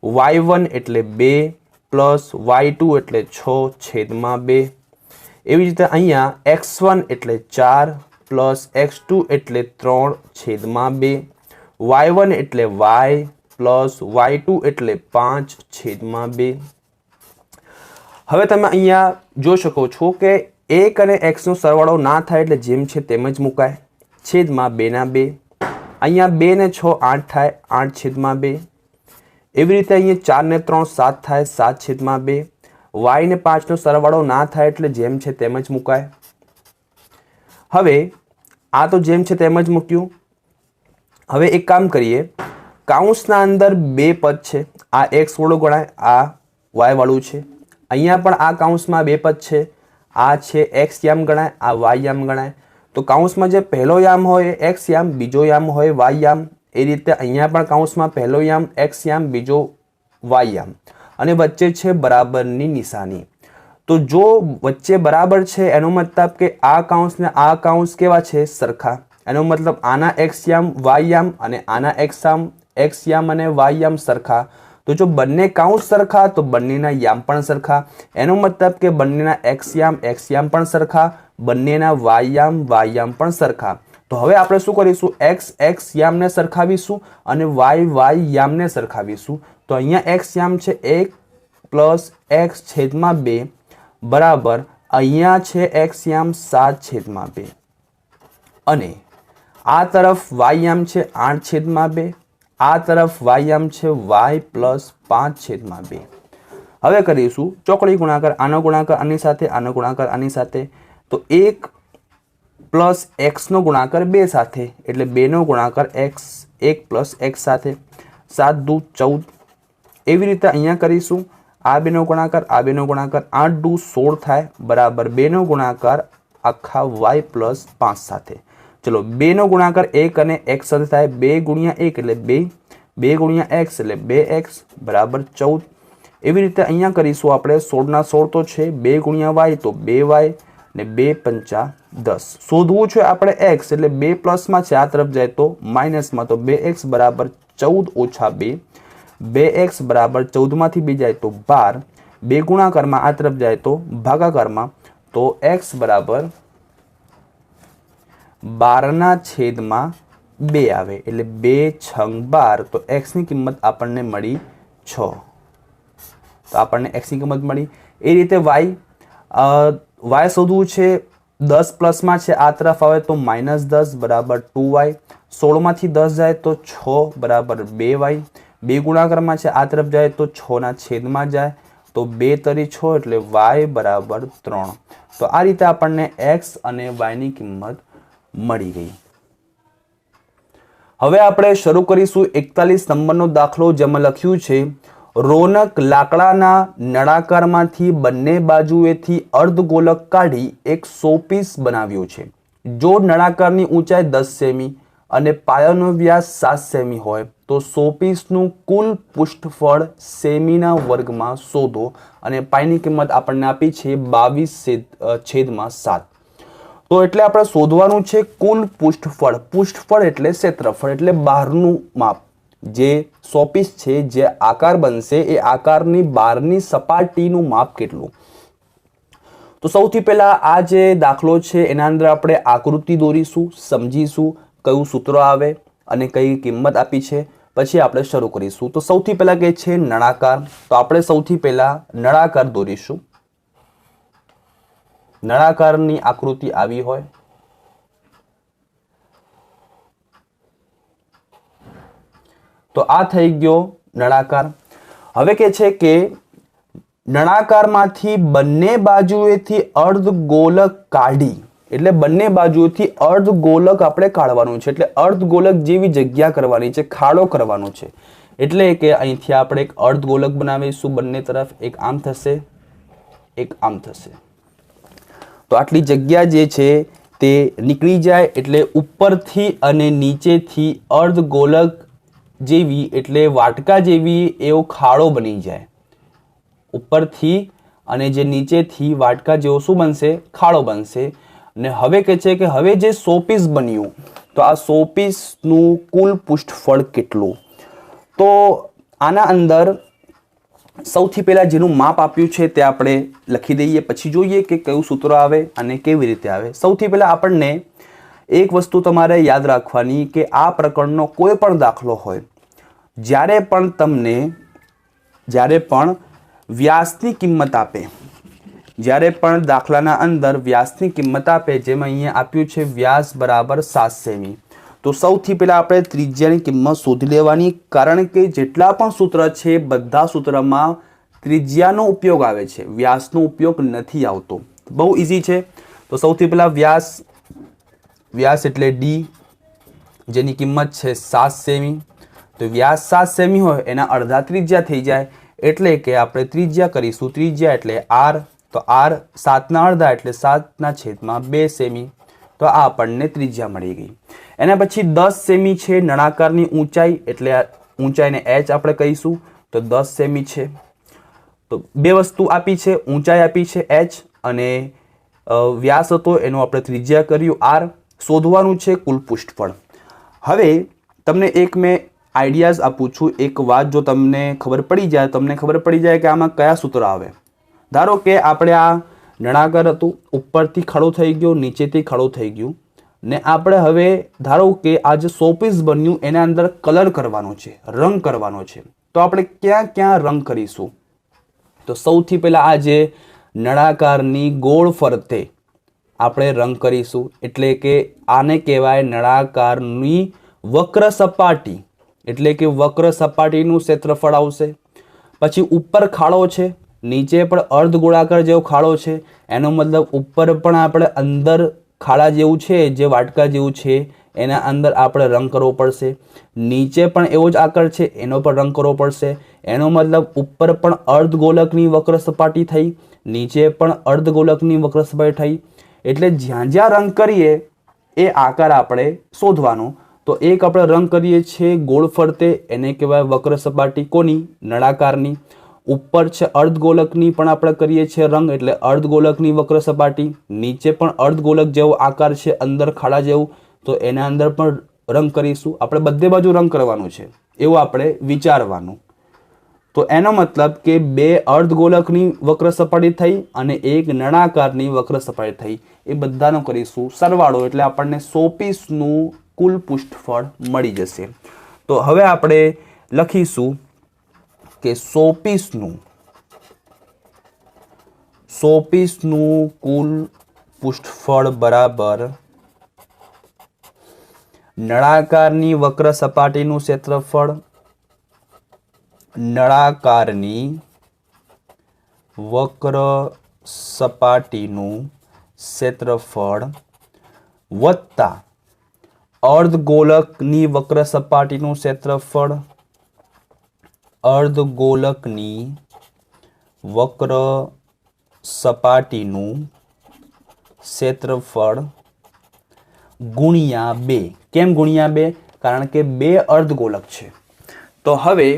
y1 એટલે 2 પ્લસ y2 એટલે 6 છેદમાં 2. એવી રીતે અહીંયા x1 એટલે 4 પ્લસ x2 એટલે 3 છેદમાં 2, y1 એટલે y પ્લસ y2 એટલે 5 છેદમાં 2. હવે તમે અહીંયા જોઈ શકો છો કે 1 અને x નો સરવાળો ના થાય એટલે જેમ છે તેમ જ મુકાય, છેદમાં 2 ના 2, અહીંયા 2 ને 6 8 થાય, 8 છેદમાં 2, એવી રીતે અહીંયા 4 ને 3 7 થાય, 7 છેદમાં 2, y ને 5 નો સરવાળો ના થાય એટલે જેમ છે તેમ જ મુકાય. હવે આ તો જેમ છે તેમ જ મૂક્યું. હવે એક કામ કરીએ, કૌંસના અંદર બે પદ છે, આ x વાળું ગણાય, આ y વાળું છે. અહીંયા પણ આ કૌંસમાં બે પદ છે, આ છે x યામ ગણાય, આ y યામ ગણાય. તો કૌંસમાં જે પહેલો યામ હોય એ x યામ, બીજો યામ હોય y યામ. એ રીતે અહીંયા પણ કૌંસમાં પહેલો યામ x યામ, બીજો y યામ, અને વચ્ચે છે બરાબરની નિશાની. તો જો વચ્ચે બરાબર છે એનો મતલબ કે આ કૌંસ ને આ કૌંસ કેવા છે? સરખા. એનો મતલબ આના x યામ y યામ અને આના x યામ અને y યામ સરખા. તો જો બંને કૌંસ સરખા તો બંનેના યામ પણ સરખા. એનો મતલબ કે બંનેના x યામ પણ સરખા, બંનેના y યામ પણ સરખા. તો હવે આપણે શું કરીશું? x યામને સરખાવીશું અને y યામને સરખાવીશું. તો અહીંયા x યામ છે 1 પ્લસ x છેદમાં 2 બરાબર અહીંયા છે x યામ 7 છેદમાં 2 અને આ તરફ y યામ છે 8 છેદમાં 2, આ તરફ y યામ છે y પ્લસ 5 છેદમાં 2. હવે કરીશું ચોકડી ગુણાકાર, આનો ગુણાકાર આની સાથે, આનો ગુણાકાર આની સાથે. તો 1 પ્લસ x નો ગુણાકાર 2 સાથે એટલે 2 નો ગુણાકાર x, 1 પ્લસ x સાથે, 7 દુ 14. એવી રીતે અહીંયા કરીશું, આ 2 નો ગુણાકાર, આ 2 નો ગુણાકાર, 8 દુ 16 થાય બરાબર 2 નો ગુણાકાર આખા y પ્લસ 5 સાથે. ચલો 2 નો ગુણાકાર 1 અને x સાથે થાય, 2 ગુણ્યા 1 એટલે 2, 2 ગુણ્યા x એટલે 2x બરાબર 14. એવી રીતે અહીંયા કરીશું આપણે, 16 ના 16 તો છે, 2 ગુણ્યા y તો 2y ને 2 પંચા 10. શોધવું છે આપણે x એટલે 2 પ્લસમાં છે, આ તરફ જાય તો માઇનસમાં, તો 2x બરાબર 14 ઓછા 2, 2x બરાબર 14 માંથી 2 જાય તો 12, 2 ગુણાકારમાં આ તરફ જાય તો ભાગાકારમાં, તો x બરાબર 12 ના છેદમાં 2 આવે એટલે 2 છંગ 12. તો x ની કિંમત આપણને મળી 6. તો આપણને x ની કિંમત મળી. એ રીતે y શોધવું છે, 10 પ્લસમાં છે આ તરફ આવે તો -10 બરાબર 2y, 16 માંથી 10 જાય તો 6 બરાબર 2y, 2 ગુણાકારમાં છે આ તરફ જાય તો 6 ના છેદમાં જાય તો 2 તરી 6 એટલે y બરાબર 3. તો આ રીતે આપણને x અને y ની કિંમત મળી ગઈ. હવે આપણે શરૂ કરીશું 41 નંબરનો દાખલો, જેમાં લખ્યું છે રોનક લાકડાના નળાકારમાંથી બંને બાજુએથી અર્ધગોલક કાઢી એક શોપીસ બનાવ્યો છે. જો નળાકારની ઊંચાઈ 10 સેમી અને પાયાનો વ્યાસ 7 સેમી હોય તો શોપીસનું કુલ પૃષ્ઠફળ સેમીના વર્ગમાં શોધો. અને પાયની કિંમત આપણને આપી છે 22/7. તો એટલે આપણે શોધવાનું છે કુલ પૃષ્ઠફળ. પૃષ્ઠફળ એટલે ક્ષેત્રફળ એટલે બહારનું માપ. જે શોપીસ છે, જે આકાર બનશે એ આકારની બહારની સપાટીનું માપ કેટલું. તો સૌથી પહેલા આ જે દાખલો છે એના અંદર આપણે આકૃતિ દોરીશું, સમજીશું કયું સૂત્ર આવે અને કઈ કિંમત આપી છે, પછી આપણે શરૂ કરીશું. તો સૌથી પહેલા કે છે નળાકાર. તો આપણે સૌથી પહેલા નળાકાર દોરીશું. નળાકારની આકૃતિ આવી હોય તો આ થઈ ગયો નળાકાર. હવે કે છે કે નળાકારમાંથી બંને બાજુએથી અર્ધગોલક કાઢી, એટલે બંને બાજુએથી અર્ધગોલક આપણે કાઢવાનું છે. એટલે અર્ધગોલક જેવી જગ્યા કરવાની છે, ખાડો કરવાનો છે. એટલે કે અહીંથી આપણે એક અર્ધગોલક બનાવીશું બંને તરફ, એક આમ થશે, એક આમ થશે. તો આટલી જગ્યા જે છે તે નીકળી જાય એટલે ઉપરથી અને નીચેથી અર્ધગોલક જેવી એટલે વાટકા જેવી એવો ખાડો બની જાય. ઉપરથી અને જે નીચેથી વાટકા જેવો શું બનશે? ખાડો બનશે. અને હવે કહે છે કે હવે જે શોપીસ બન્યું તો આ શોપીસનું કુલ પૃષ્ઠફળ કેટલું. તો આના અંદર સૌથી પહેલા જેનું માપ આપ્યું છે તે આપણે લખી દઈએ, પછી જોઈએ કે કયું સૂત્ર આવે અને કેવી રીતે આવે. સૌથી પહેલા આપણને એક વસ્તુ તમારે યાદ રાખવાની કે આ પ્રકરણનો કોઈ પણ દાખલો હોય, જ્યારે પણ વ્યાસની કિંમત આપે જ્યારે પણ દાખલાના અંદર વ્યાસની કિંમત આપે, જેમ અહીંયા આપ્યું છે વ્યાસ બરાબર 7 સેમી, તો સૌથી પહેલાં આપણે ત્રિજ્યાની કિંમત શોધી લેવાની, કારણ કે જેટલા પણ સૂત્ર છે બધા સૂત્રમાં ત્રિજ્યાનો ઉપયોગ આવે છે, વ્યાસનો ઉપયોગ નથી આવતો. બહુ ઇઝી છે. તો સૌથી પહેલાં વ્યાસ એટલે ડી, જેની કિંમત છે 7 સેમી. તો વ્યાસ 7 સેમી હોય એના અડધા ત્રિજ્યા થઈ જાય, એટલે કે આપણે ત્રિજ્યા કરીશું, ત્રિજ્યા એટલે આર. તો આર 7ના અડધા એટલે 7/2 સેમી. તો આ આપણને ત્રિજ્યા મળી ગઈ. એના પછી 10 સેમી છે નળાકારની ઊંચાઈ, એટલે ઊંચાઈને h આપણે કહીશું. તો 10 સેમી છે. તો બે વસ્તુ આપી છે, ઊંચાઈ આપી છે h અને વ્યાસ હતો એનો આપણે ત્રિજ્યા કર્યું r. શોધવાનું છે કુલ પૃષ્ઠફળ. હવે તમને એક મેં આઈડિયાઝ આપું છું. એક વાત જો તમને ખબર પડી જાય, તમને ખબર પડી જાય કે આમાં કયા સૂત્ર આવે. ધારો કે આપણે આ નળાકાર હતું, ઉપરથી ખડો થઈ ગયો, નીચેથી ખડો થઈ ગયું, ને આપણે હવે ધારો કે આ જે શોપીસ બન્યું એના અંદર કલર કરવાનો છે, રંગ કરવાનો છે. તો આપણે ક્યાં ક્યાં રંગ કરીશું? તો સૌથી પહેલાં આ જે નળાકારની ગોળ ફરતે આપણે રંગ કરીશું, એટલે કે આને કહેવાય નળાકારની વક્ર સપાટી, એટલે કે વક્ર સપાટીનું ક્ષેત્રફળ આવશે. પછી ઉપર ખાડો છે, નીચે પણ અર્ધ ગોળાકાર જેવો ખાડો છે, એનો મતલબ ઉપર પણ આપણે અંદર ખાડા જેવું છે, જે વાટકા જેવું છે એના અંદર આપણે રંગ કરવો પડશે. નીચે પણ એવો જ આકાર છે, એનો પણ રંગ કરવો પડશે. એનો મતલબ ઉપર પણ અર્ધ ગોલકની વક્ર સપાટી થઈ, નીચે પણ અર્ધ ગોલકની વક્ર સપાટી થઈ. એટલે જ્યાં જ્યાં રંગ કરીએ એ આકાર આપણે શોધવાનો. તો એક આપણે રંગ કરીએ છીએ ગોળ ફરતે, એને કહેવાય વક્ર સપાટી. કોની? નળાકારની. ઉપર છે અર્ધગોલકની પણ આપણે કરીએ છીએ રંગ, એટલે અર્ધગોલકની વક્ર સપાટી. નીચે પણ અર્ધગોલક જેવો આકાર છે, અંદર ખાડા જેવું, તો એના અંદર પણ રંગ કરીશું. આપણે બધે બાજુ રંગ કરવાનું છે એવું આપણે વિચારવાનું. તો એનો મતલબ કે બે અર્ધગોલકની વક્ર સપાટી થઈ અને એક નળાકારની વક્ર સપાટી થઈ, એ બધાનો કરીશું સરવાળો, એટલે આપણને 100 કુલ પૃષ્ઠફળ મળી જશે. તો હવે આપણે લખીશું કે 100 કુલ પૃષ્ઠફળ બરાબર નળાકારની વક્ર સપાટીનું ક્ષેત્રફળ, નળાકારની વક્ર સપાટીનું ક્ષેત્રફળ વત્તા અર્ધગોલકની વક્ર સપાટીનું ક્ષેત્રફળ, અર્ધગોલકની વક્ર સપાટીનું ક્ષેત્રફળ ગુણ્યા 2. કેમ ગુણ્યા 2? કારણ કે બે અર્ધગોલક છે. તો હવે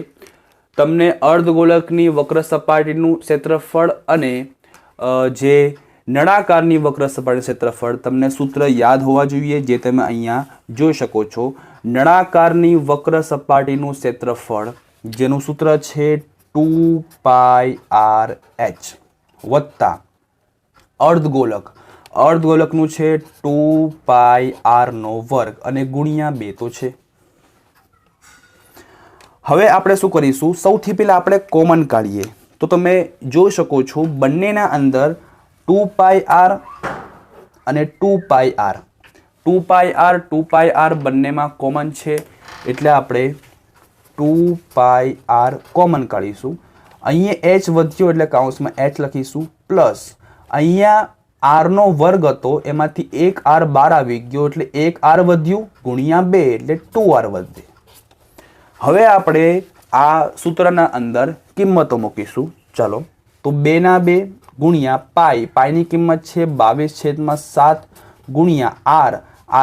તમને અર્ધગોલકની વક્ર સપાટીનું ક્ષેત્રફળ અને જે નળાકારની વક્ર સપાટીનું ક્ષેત્રફળ તમને સૂત્ર યાદ હોવા જોઈએ, જે તમે અહીંયા જોઈ શકો છો. નળાકારની વક્ર સપાટીનું ક્ષેત્રફળ જેનું સૂત્ર છે 2πrh વત્તા અર્ધગોલકનું છે 2πr² અને ગુણ્યા 2 તો છે. હવે આપણે શું કરીશું? સૌથી પહેલા આપણે કોમન કાઢીએ. તો તમે જોઈ શકો છો બંનેના અંદર 2πr અને 2πr બંનેમાં કોમન છે, એટલે આપણે 2πr કોમન કાઢીશું. અહીંયા h વધ્યો એટલે કૌંસમાં h લખીશું, પ્લસ અહીંયા r² હતો એમાંથી એક r બહાર આવી ગયો એટલે એક r વધ્યું, ગુણ્યા 2 એટલે 2r વધે. હવે આપણે આ સૂત્રના અંદર કિંમતો મૂકીશું. ચાલો, તો 2/2 ગુણ્યા પાઈની કિંમત છે 22/7 ગુણ્યા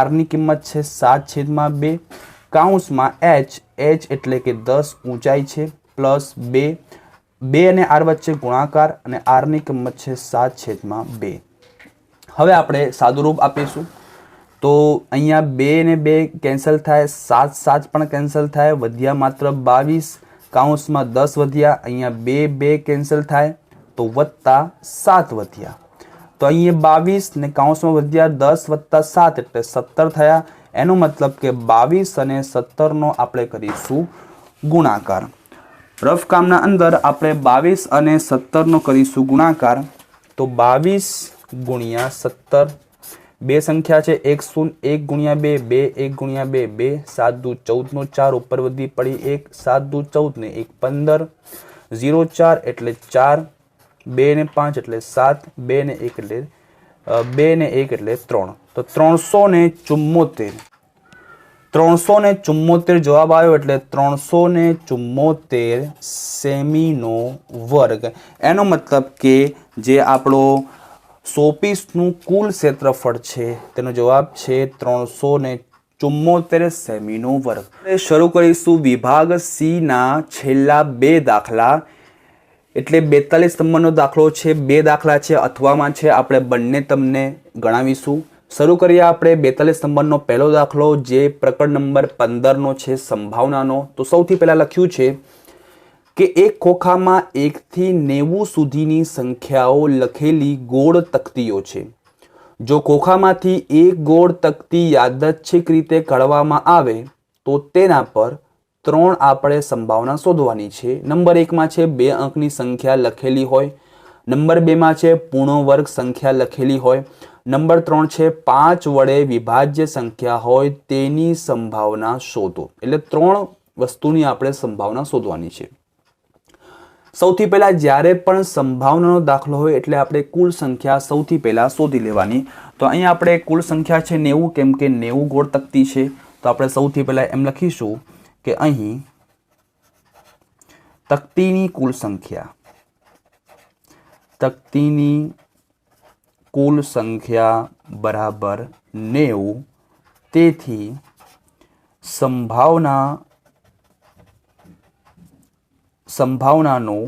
r ની કિંમત છે 7/2, કૌંસમાં h એટલે કે 10 ઊંચાઈ છે, પ્લસ 2 અને r વચ્ચે ગુણાકાર અને r ની કિંમત છે 7/2. હવે આપણે સાદુરૂપ આપીશું. તો અહીંયા 2 ને 2 કેન્સલ થાય, 7 પણ કેન્સલ થાય, વધ્યા માત્ર 22, કૌંસમાં 10 વધ્યા, અહીંયા 2 કેન્સલ થાય તો વત્તા 7 વધ્યા. તો અહીંયા 22 ને કૌંસમાં વધ્યા 10 વત્તા 7 એટલે 17 થયા. એનો મતલબ કે 22 અને 17નો આપણે કરીશું ગુણાકાર. રફ કામના અંદર આપણે 22 અને 17નો કરીશું ગુણાકાર. તો 22 ગુણ્યા 17, બે સંખ્યા છે 1 ગુણ્યા 2, 2 1 ગુણ્યા 2, 2 7 દુ 14 નો 4 ઉપર વધી પડી 1, 7 દુ 14 ને 1 15, 0 4 એટલે 4, 2 ને 5 એટલે 7, 2 ને 1 એટલે 2 ને 1 એટલે 3, તો 374. 374 જવાબ આવ્યો એટલે 374 સેમીનો વર્ગ. એનો મતલબ કે જે આપણો 100 પીસનું કુલ ક્ષેત્રફળ છે તેનો જવાબ છે 374 સેમીનો વર્ગ. શરૂ કરીશું વિભાગ સી ના છેલ્લા બે દાખલા. એટલે 42 નંબરનો દાખલો છે, બે દાખલા છે અથવામાં છે, આપણે બંને તમને ગણાવીશું. શરૂ કરીએ આપણે 42 નંબરનો પહેલો દાખલો જે પ્રકરણ નંબર 15નો છે સંભાવનાનો. તો સૌથી પહેલા લખ્યું છે કે એક ખોખામાં 1 થી 90 સુધીની સંખ્યાઓ લખેલી ગોળ તકતીઓ છે. જો ખોખામાંથી એક ગોળ તકતી યાદચ્છિક રીતે કાઢવામાં આવે તો તેના પર 3 આપણે સંભાવના શોધવાની છે. નંબર 1 માં છે 2 અંકની સંખ્યા લખેલી હોય, નંબર 2 માં છે પૂર્ણ વર્ગ સંખ્યા લખેલી હોય, નંબર 3 છે 5 વડે વિભાજ્ય સંખ્યા હોય તેની સંભાવના શોધો. એટલે 3 વસ્તુની આપણે સંભાવના શોધવાની છે. સૌથી પહેલા જ્યારે પણ સંભાવનાનો દાખલો હોય એટલે આપણે કુલ સંખ્યા સૌથી પહેલા શોધી લેવાની. તો અહીંયા આપણે કુલ સંખ્યા છે 90, કેમ કે 90 ગોળ તકતી છે. તો આપણે સૌથી પહેલા એમ લખીશું કે અહીં તકતીની કુલ સંખ્યા, તકતીની કુલ સંખ્યા બરાબર 90. તેથી સંભાવનાનું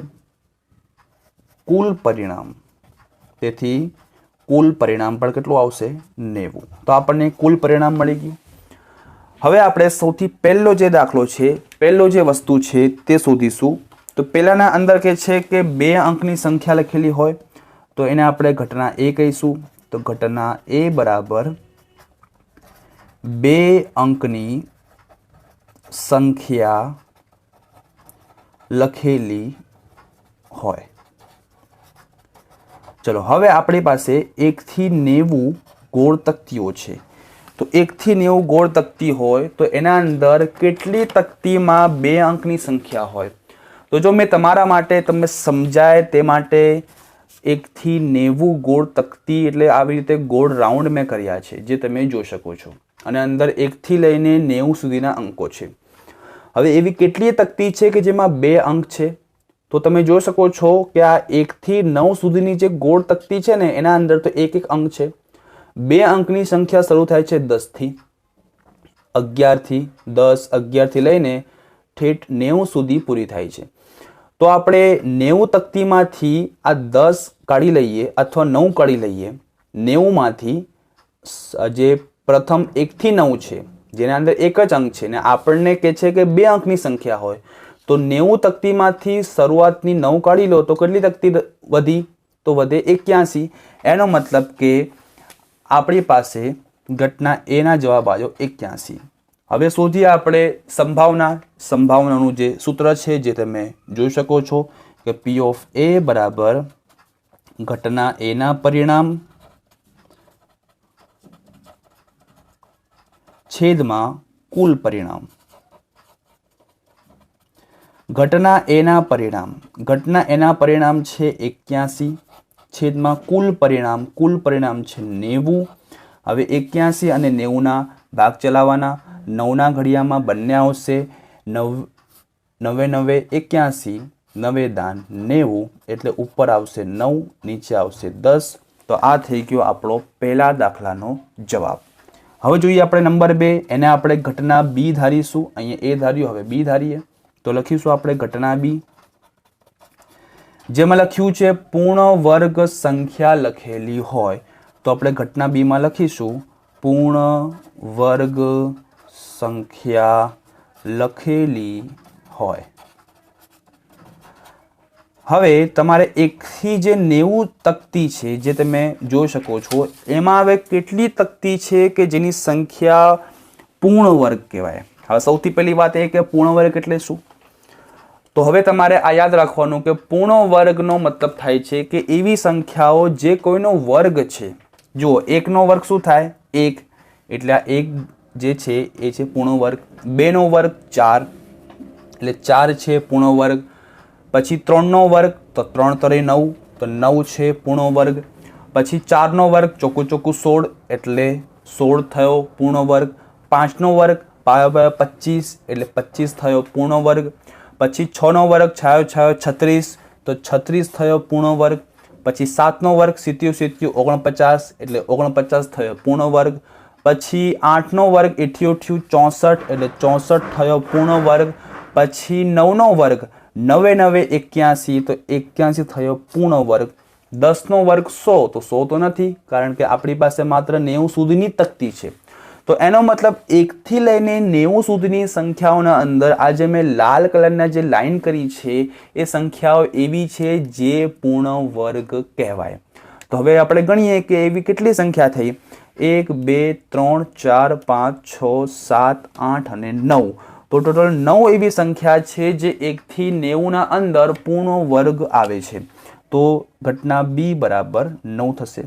કુલ પરિણામ, તેથી કુલ પરિણામ પણ કેટલું આવશે 90. તો આપણને કુલ પરિણામ મળી ગયું. હવે આપણે સૌથી પહેલો જે દાખલો છે, પહેલો જે વસ્તુ છે તે શોધીશું. તો પહેલાના અંદર કે છે કે 2 અંકની સંખ્યા લખેલી હોય તો એને આપણે ઘટના A કહીશું. તો ઘટના A બરાબર 2 અંકની સંખ્યા લખેલી હોય. ચલો હવે આપણી પાસે 1 થી 90 ગોળ તકતીઓ છે. તો 1 થી 90 ગોળ તકતી હોય તો એના અંદર કેટલી તકતીમાં 2 અંકની સંખ્યા હોય? તો જો મેં તમારા માટે તમને સમજાય તે માટે 1 થી 90 ગોળ તકતી એટલે આવી રીતે ગોળ રાઉન્ડ મેં કર્યા છે જે તમે જોઈ શકો છો, અને અંદર 1 થી લઈને 90 સુધીના અંકો છે. હવે એવી કેટલી તકતી છે કે જેમાં 2 અંક છે? તો તમે જોઈ શકો છો કે આ 1 થી 9 સુધીની જે ગોળ તકતી છે ને એના અંદર તો એક અંક છે. 2 અંકની સંખ્યા શરૂ થાય છે 10 થી, 11 થી, 10, 11 થી લઈને ઠેઠ 90 સુધી પૂરી થાય છે. તો આપણે 90 તકતીમાંથી આ 10 કાઢી લઈએ અથવા 9 કાઢી લઈએ. 90 માંથી જે પ્રથમ 1 થી 9 છે જેના અંદર એક જ અંક છે ને આપણને કહે છે કે 2 અંકની સંખ્યા હોય, તો 90 તકતીમાંથી શરૂઆતની 9 કાઢી લો તો કેટલી તકતી વધી? તો વધે 81. એનો મતલબ કે આપણી પાસે ઘટના A ના જવાબ આવ્યો 81. હવે શોધીએ આપણે સંભાવનાનું જે સૂત્ર છે જે તમે જોઈ શકો છો કે P of A બરાબર ઘટના A ના પરિણામ છેદમાં કુલ પરિણામ. ઘટના A ના પરિણામ, ઘટના A ના પરિણામ છે 81 છેદમાં કુલ પરિણામ છે 90. હવે 81 અને 90 ના ભાગ ચલાવવાના. 9 ના ઘડિયામાં બંને આવશે. 9 9 81, 9 દાન 90 એટલે ઉપર આવશે 9, નીચે આવશે 10. તો આ થઈ ગયો આપણો પહેલા દાખલાનો જવાબ. હવે જોઈએ આપણે નંબર 2, એને આપણે ઘટના B ધારીશું. અહીંયા A ધાર્યું, હવે B ધારીએ. તો લખીશું આપણે ઘટના B, જેમાં લખ્યું છે પૂર્ણ વર્ગ સંખ્યા લખેલી હોય. તો આપણે ઘટના B માં લખીશું પૂર્ણ વર્ગ સંખ્યા લખેલી હોય. હવે તમારે 1 થી જે 90 તકતી છે જે તમે જોઈ શકો છો એમાં હવે કેટલી તકતી છે કે જેની સંખ્યા પૂર્ણ વર્ગ કહેવાય. હવે સૌથી પહેલી વાત એ કે પૂર્ણ વર્ગ એટલે શું? તો હવે તમારે આ યાદ રાખવાનું કે પૂર્ણ વર્ગનો મતલબ થાય છે કે એવી સંખ્યાઓ જે કોઈનો વર્ગ છે. જુઓ, 1નો વર્ગ શું થાય? 1, એટલે આ 1 જે છે એ છે પૂર્ણ વર્ગ. 2નો વર્ગ 4, એટલે 4 છે પૂર્ણ વર્ગ. પછી 3નો વર્ગ, તો 3 તરે 9, તો 9 છે પૂર્ણ વર્ગ. પછી 4નો વર્ગ, ચોખ્ખું 16, એટલે 16 થયો પૂર્ણ વર્ગ. 5નો વર્ગ, 25, એટલે 25 થયો પૂર્ણ વર્ગ. પછી 6નો વર્ગ, છાયો 36, તો 36 થયો પૂર્ણ વર્ગ. પછી 7નો વર્ગ, 7 49, એટલે 49 થયો પૂર્ણ વર્ગ. પછી 8નો વર્ગ, 88 64, એટલે 64 થયો પૂર્ણ વર્ગ. પછી 9નો વર્ગ, 9 9 81, તો 81 થયો પૂર્ણ વર્ગ. 10નો વર્ગ 100, તો 100 તો નથી, કારણ કે આપણી પાસે માત્ર 90 સુધીની તકતી છે. તો એનો મતલબ 1 થી લઈને 90 સુધીની સંખ્યાઓના અંદર આ જે મેં લાલ કલરના જે લાઈન કરી છે એ સંખ્યાઓ એવી છે જે પૂર્ણ વર્ગ કહેવાય. તો હવે આપણે ગણીએ કે એવી કેટલી સંખ્યા થઈ? 1 2 3 4 5 6 7 8 અને 9. તો ટોટલ 9 એવી સંખ્યા છે જે 1 થી 90ના અંદર પૂર્ણ વર્ગ આવે છે. તો ઘટના B બરાબર 9 થશે.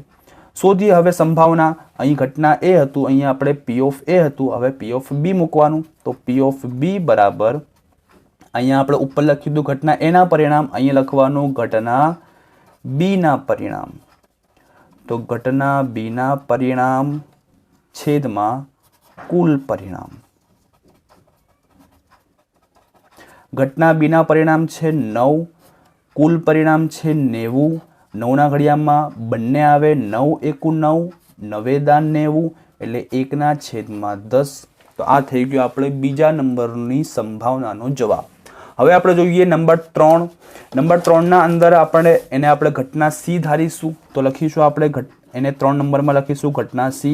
શોધીએ હવે સંભાવના. અહીં ઘટના A હતું, અહીંયા આપણે P ઓફ A હતું, હવે P ઓફ B મૂકવાનું. તો P ઓફ B બરાબર, અહીંયા આપણે ઉપર લખ્યું હતું ઘટના A ના પરિણામ, અહીંયા લખવાનું ઘટના B ના પરિણામ. તો ઘટના B ના પરિણામ છેદમાં કુલ પરિણામ. ઘટના B ના પરિણામ છે 9, કુલ પરિણામ છે 90. 9ના ઘડિયામાં બંને આવે, 9 એકુ 9, 9 દાન 90, એટલે 1/10. તો આ થઈ ગયો આપણે બીજા નંબરની સંભાવનાનો જવાબ. હવે આપણે જોઈએ નંબર 3. નંબર 3ના અંદર એને આપણે ઘટના C ધારીશું. તો લખીશું આપણે એને 3 નંબરમાં લખીશું ઘટના C.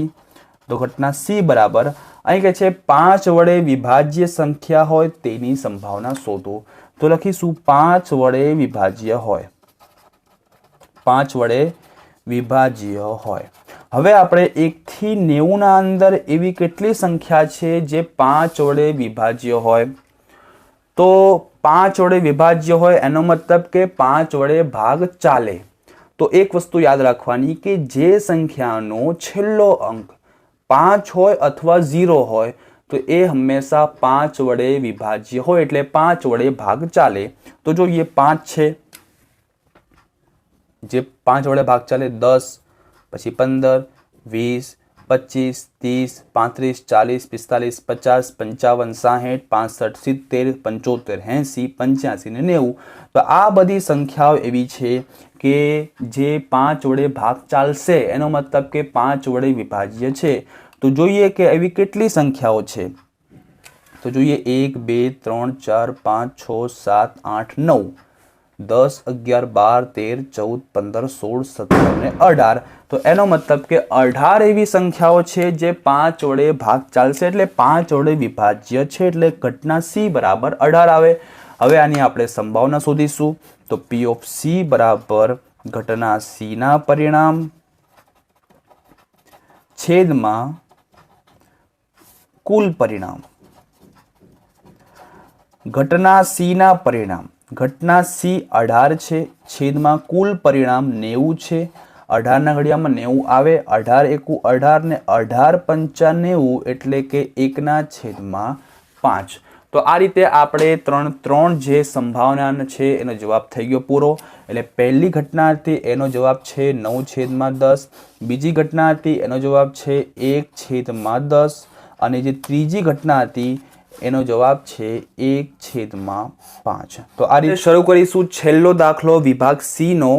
તો ઘટના C બરાબર, અહીં કહે છે 5 વડે વિભાજ્ય સંખ્યા હોય તેની સંભાવના શોધો. તો લખીશું 5 વડે વિભાજ્ય હોય. 5 વડે વિભાજ્ય હોય. હવે આપણે 1 થી 90ના અંદર એવી કેટલી સંખ્યા છે જે 5 વડે વિભાજ્ય હોય? તો 5 વડે વિભાજ્ય હોય એનો મતલબ કે 5 વડે ભાગ ચાલે. તો એક વસ્તુ યાદ રાખવાની કે જે સંખ્યાનો છેલ્લો અંક 5 હોય અથવા 0 હોય તો એ હંમેશા 5 વડે વિભાજ્ય હોય, એટલે 5 વડે ભાગ ચાલે. તો જોઈએ 5 છે જે 5 વડે ભાગ ચાલે, 10, પછી 15, 20, 25, 30, 35, 40, 45, 50, 55, 60, 65, 70, 75, 80, 85 ને 90. તો આ બધી સંખ્યાઓ એવી છે કે જે 5 વડે ભાગ ચાલશે, એનો મતલબ કે 5 વડે વિભાજ્ય છે. તો જોઈએ કે એવી કેટલી સંખ્યાઓ છે. તો જોઈએ 1 2 3 4 5 6 7 8 9, 10 11 12 13 14 15 16 17 અને 18. તો એનો મતલબ કે 18 એવી સંખ્યાઓ છે જે 5 વડે ભાગ ચાલશે, એટલે 5 વડે વિભાજ્ય છે, એટલે ઘટના C બરાબર 18 આવે. હવે આની આપણે સંભાવના શોધીશું. તો P ઓફ C બરાબર ઘટના C ના પરિણામ છેદમાં કુલ પરિણામ. ઘટના C ના પરિણામ, ઘટના C 18 છે, છેદમાં કુલ પરિણામ 90 છે. 18ના ઘડિયામાં 90 આવે, 18 એકુ 18 ને 18 પંચા 90, એટલે કે 1/5. તો આ રીતે આપણે ત્રણ જે સંભાવના છે એનો જવાબ થઈ ગયો પૂરો. એટલે પહેલી ઘટના હતી એનો જવાબ છે 9/10, બીજી ઘટના હતી એનો જવાબ છે 1/10, અને જે ત્રીજી ઘટના હતી એનો જવાબ છે 1/5. તો આ રીતે શરૂ કરીશું છેલ્લો દાખલો વિભાગ C નો.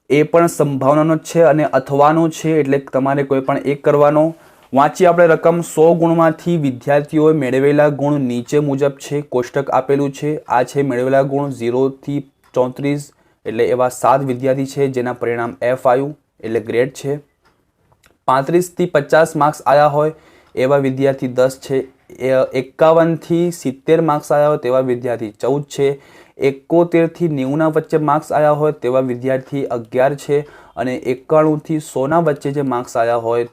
એ પણ સંભાવનાનો છે અને અથવાનો છે, એટલે તમારે કોઈ પણ એક કરવાનો. વાંચી આપણે રકમ 100 ગુણમાંથી વિદ્યાર્થીઓએ મેળવેલા ગુણ નીચે મુજબ છે. કોષ્ટક આપેલું છે. આ છે મેળવેલા ગુણ 0 થી 34, એટલે એવા 7 વિદ્યાર્થી છે જેના પરિણામ F આવ્યું, એટલે ગ્રેડ છે. 35 થી 50 માર્ક્સ આવ્યા હોય એવા વિદ્યાર્થી 10 છે. 51 થી 70 માર્ક્સ આવ્યા હોય તેવા વિદ્યાર્થી 14 છે. 71 થી 90ના વચ્ચે માર્ક્સ આવ્યા હોય તેવા વિદ્યાર્થી 11 છે. અને 91 થી 100ના વચ્ચે જે માર્ક્સ આવ્યા હોય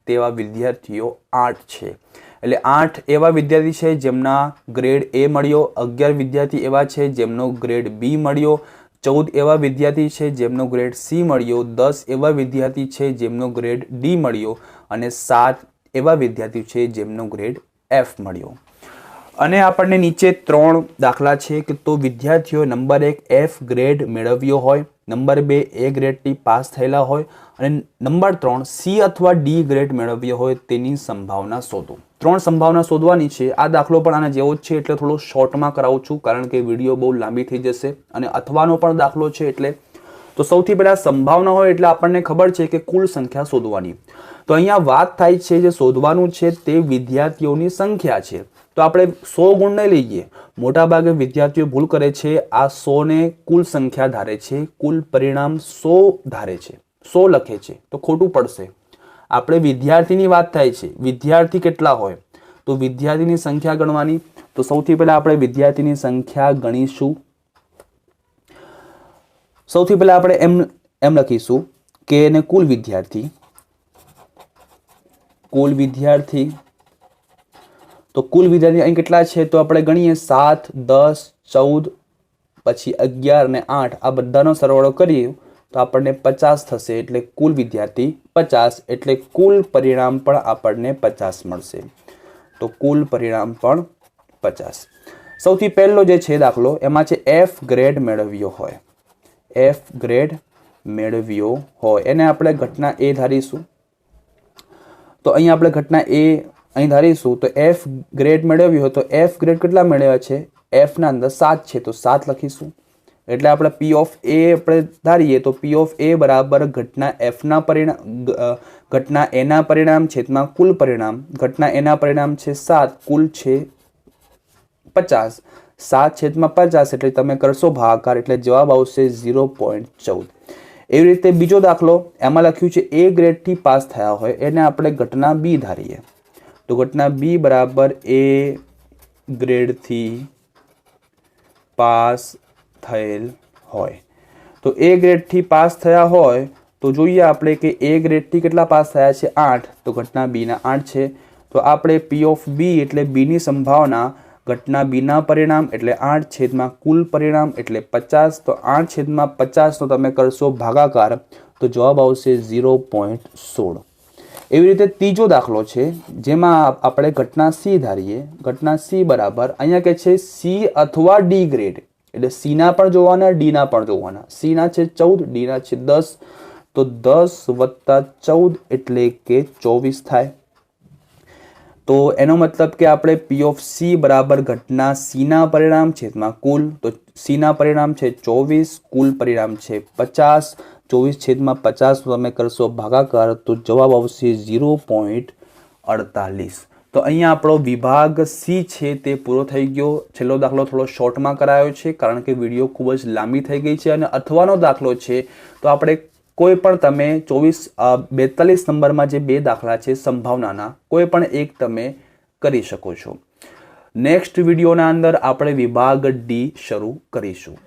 તેવા વિદ્યાર્થીઓ 8 છે. એટલે 8 એવા વિદ્યાર્થી છે જેમના ગ્રેડ એ મળ્યો, 11 વિદ્યાર્થી એવા છે જેમનો ગ્રેડ બી મળ્યો, 14 એવા વિદ્યાર્થી છે જેમનો ગ્રેડ સી મળ્યો, 10 એવા વિદ્યાર્થી છે જેમનો ગ્રેડ ડી મળ્યો અને 7 એવા વિદ્યાર્થી છે જેમનો ગ્રેડ એફ મળ્યો. અને આપણને નીચે 3 દાખલા છે કે તો વિદ્યાર્થીઓ નંબર 1 એફ ગ્રેડ મેળવ્યો હોય, નંબર 2 એ ગ્રેડથી પાસ થયેલા હોય અને નંબર 3 સી અથવા ડી ગ્રેડ મેળવ્યો હોય તેની સંભાવના શોધો. 3 સંભાવના શોધવાની છે. આ દાખલો પણ આના જેવો જ છે એટલે થોડો શોર્ટમાં કરાવું છું કારણ કે વિડીયો બહુ લાંબી થઈ જશે અને અથવાનો પણ દાખલો છે એટલે. તો સૌથી પહેલાં સંભાવના હોય એટલે આપણને ખબર છે કે કુલ સંખ્યા શોધવાની. તો અહીંયા વાત થાય છે જે શોધવાનું છે તે વિદ્યાર્થીઓની સંખ્યા છે. તો આપણે 100 ગુણ નહીં લઈએ. મોટાભાગે વિદ્યાર્થીઓ ભૂલ કરે છે, આ 100 ને કુલ સંખ્યા ધારે છે, કુલ પરિણામ 100 ધારે છે, 100 લખે છે તો ખોટું પડશે. આપણે વિદ્યાર્થીની વાત થાય છે, વિદ્યાર્થી કેટલા હોય તો વિદ્યાર્થીની સંખ્યા ગણવાની. તો સૌથી પહેલા આપણે વિદ્યાર્થીની સંખ્યા ગણીશું. સૌથી પહેલા આપણે એમ લખીશું કે એને કુલ વિદ્યાર્થી તો કુલ વિદ્યાર્થી અહીં કેટલા છે તો આપણે ગણીએ 7, 10, 14 પછી 11 અને 8 આ બધાનો સરવાળો કરીએ તો આપણને 50 થશે. એટલે કુલ વિદ્યાર્થી 50 એટલે કુલ પરિણામ પણ આપણને 50 મળશે. તો કુલ પરિણામ પણ 50. સૌથી પહેલો જે છે દાખલો એમાં છે એફ ગ્રેડ મેળવ્યો હોય. એફ ગ્રેડ મેળવ્યો હોય એને આપણે ઘટના એ ધારીશું. તો અહીં આપણે ઘટના એ અહીં ધારીશું તો એફ ગ્રેડ મેળવ્યો હોય તો એફ ગ્રેડ કેટલા મેળવ્યા છે, એફના અંદર 7 છે તો 7 લખીશું. એટલે આપણે પી ઓફ એ આપણે ધારીએ તો પી ઓફ એ બરાબર ઘટના એફના પરિણામ ઘટના એના પરિણામ છેદમાં કુલ પરિણામ. ઘટના એના પરિણામ છે 7, કુલ છે 50, 7/50 એટલે તમે કરશો ભાગાકાર એટલે જવાબ આવશે 0.14. એવી રીતે બીજો દાખલો એમાં લખ્યું છે એ ગ્રેડથી પાસ થયા હોય એને આપણે ઘટના બી ધારીએ. તો ઘટના બી બરાબર એ ગ્રેડથી પાસ થયેલ હોય. તો એ ગ્રેડથી પાસ થયા હોય તો જોઈએ આપણે કે એ ગ્રેડથી કેટલા પાસ થયા છે 8 તો ઘટના બીના 8 છે. તો આપણે પી ઓફ બી એટલે બીની સંભાવના ઘટના બીના પરિણામ એટલે 8 છેદમાં કુલ પરિણામ એટલે 50 તો 8/50 નો તમે કરશો ભાગાકાર તો જવાબ આવશે 0.16. એવી રીતે ત્રીજો દાખલો છે જેમાં આપણે ઘટના સી ધારીએ. ઘટના સી બરાબર અહીંયા કે છે સી અથવા ડી ગ્રેડ એટલે સીના પણ જોવાના ડીના પણ જોવાના. સીના છે 14, ડીના છે 10 તો 10 + 14 એટલે કે 24 થાય. તો એનો મતલબ કે આપણે પી ઓફ સી બરાબર ઘટના સીના પરિણામ છેદમાં કુલ. તો સીના પરિણામ છે 24, કુલ પરિણામ છે 50, 24/50 તમે કરશો ભાગાકાર તો જવાબ આવશે 0.48. તો અહીંયા આપણો વિભાગ સી છે તે પૂરો થઈ ગયો. છેલ્લો દાખલો થોડો શોર્ટમાં કરાયો છે કારણ કે વિડીયો ખૂબ જ લાંબી થઈ ગઈ છે અને અથવાનો દાખલો છે તો આપણે કોઈ પણ તમે 42 નંબરમાં જે 2 દાખલા છે સંભાવનાના કોઈ પણ એક તમે કરી શકો છો. નેક્સ્ટ વિડીયોના અંદર આપણે વિભાગ ડી શરૂ કરીશું.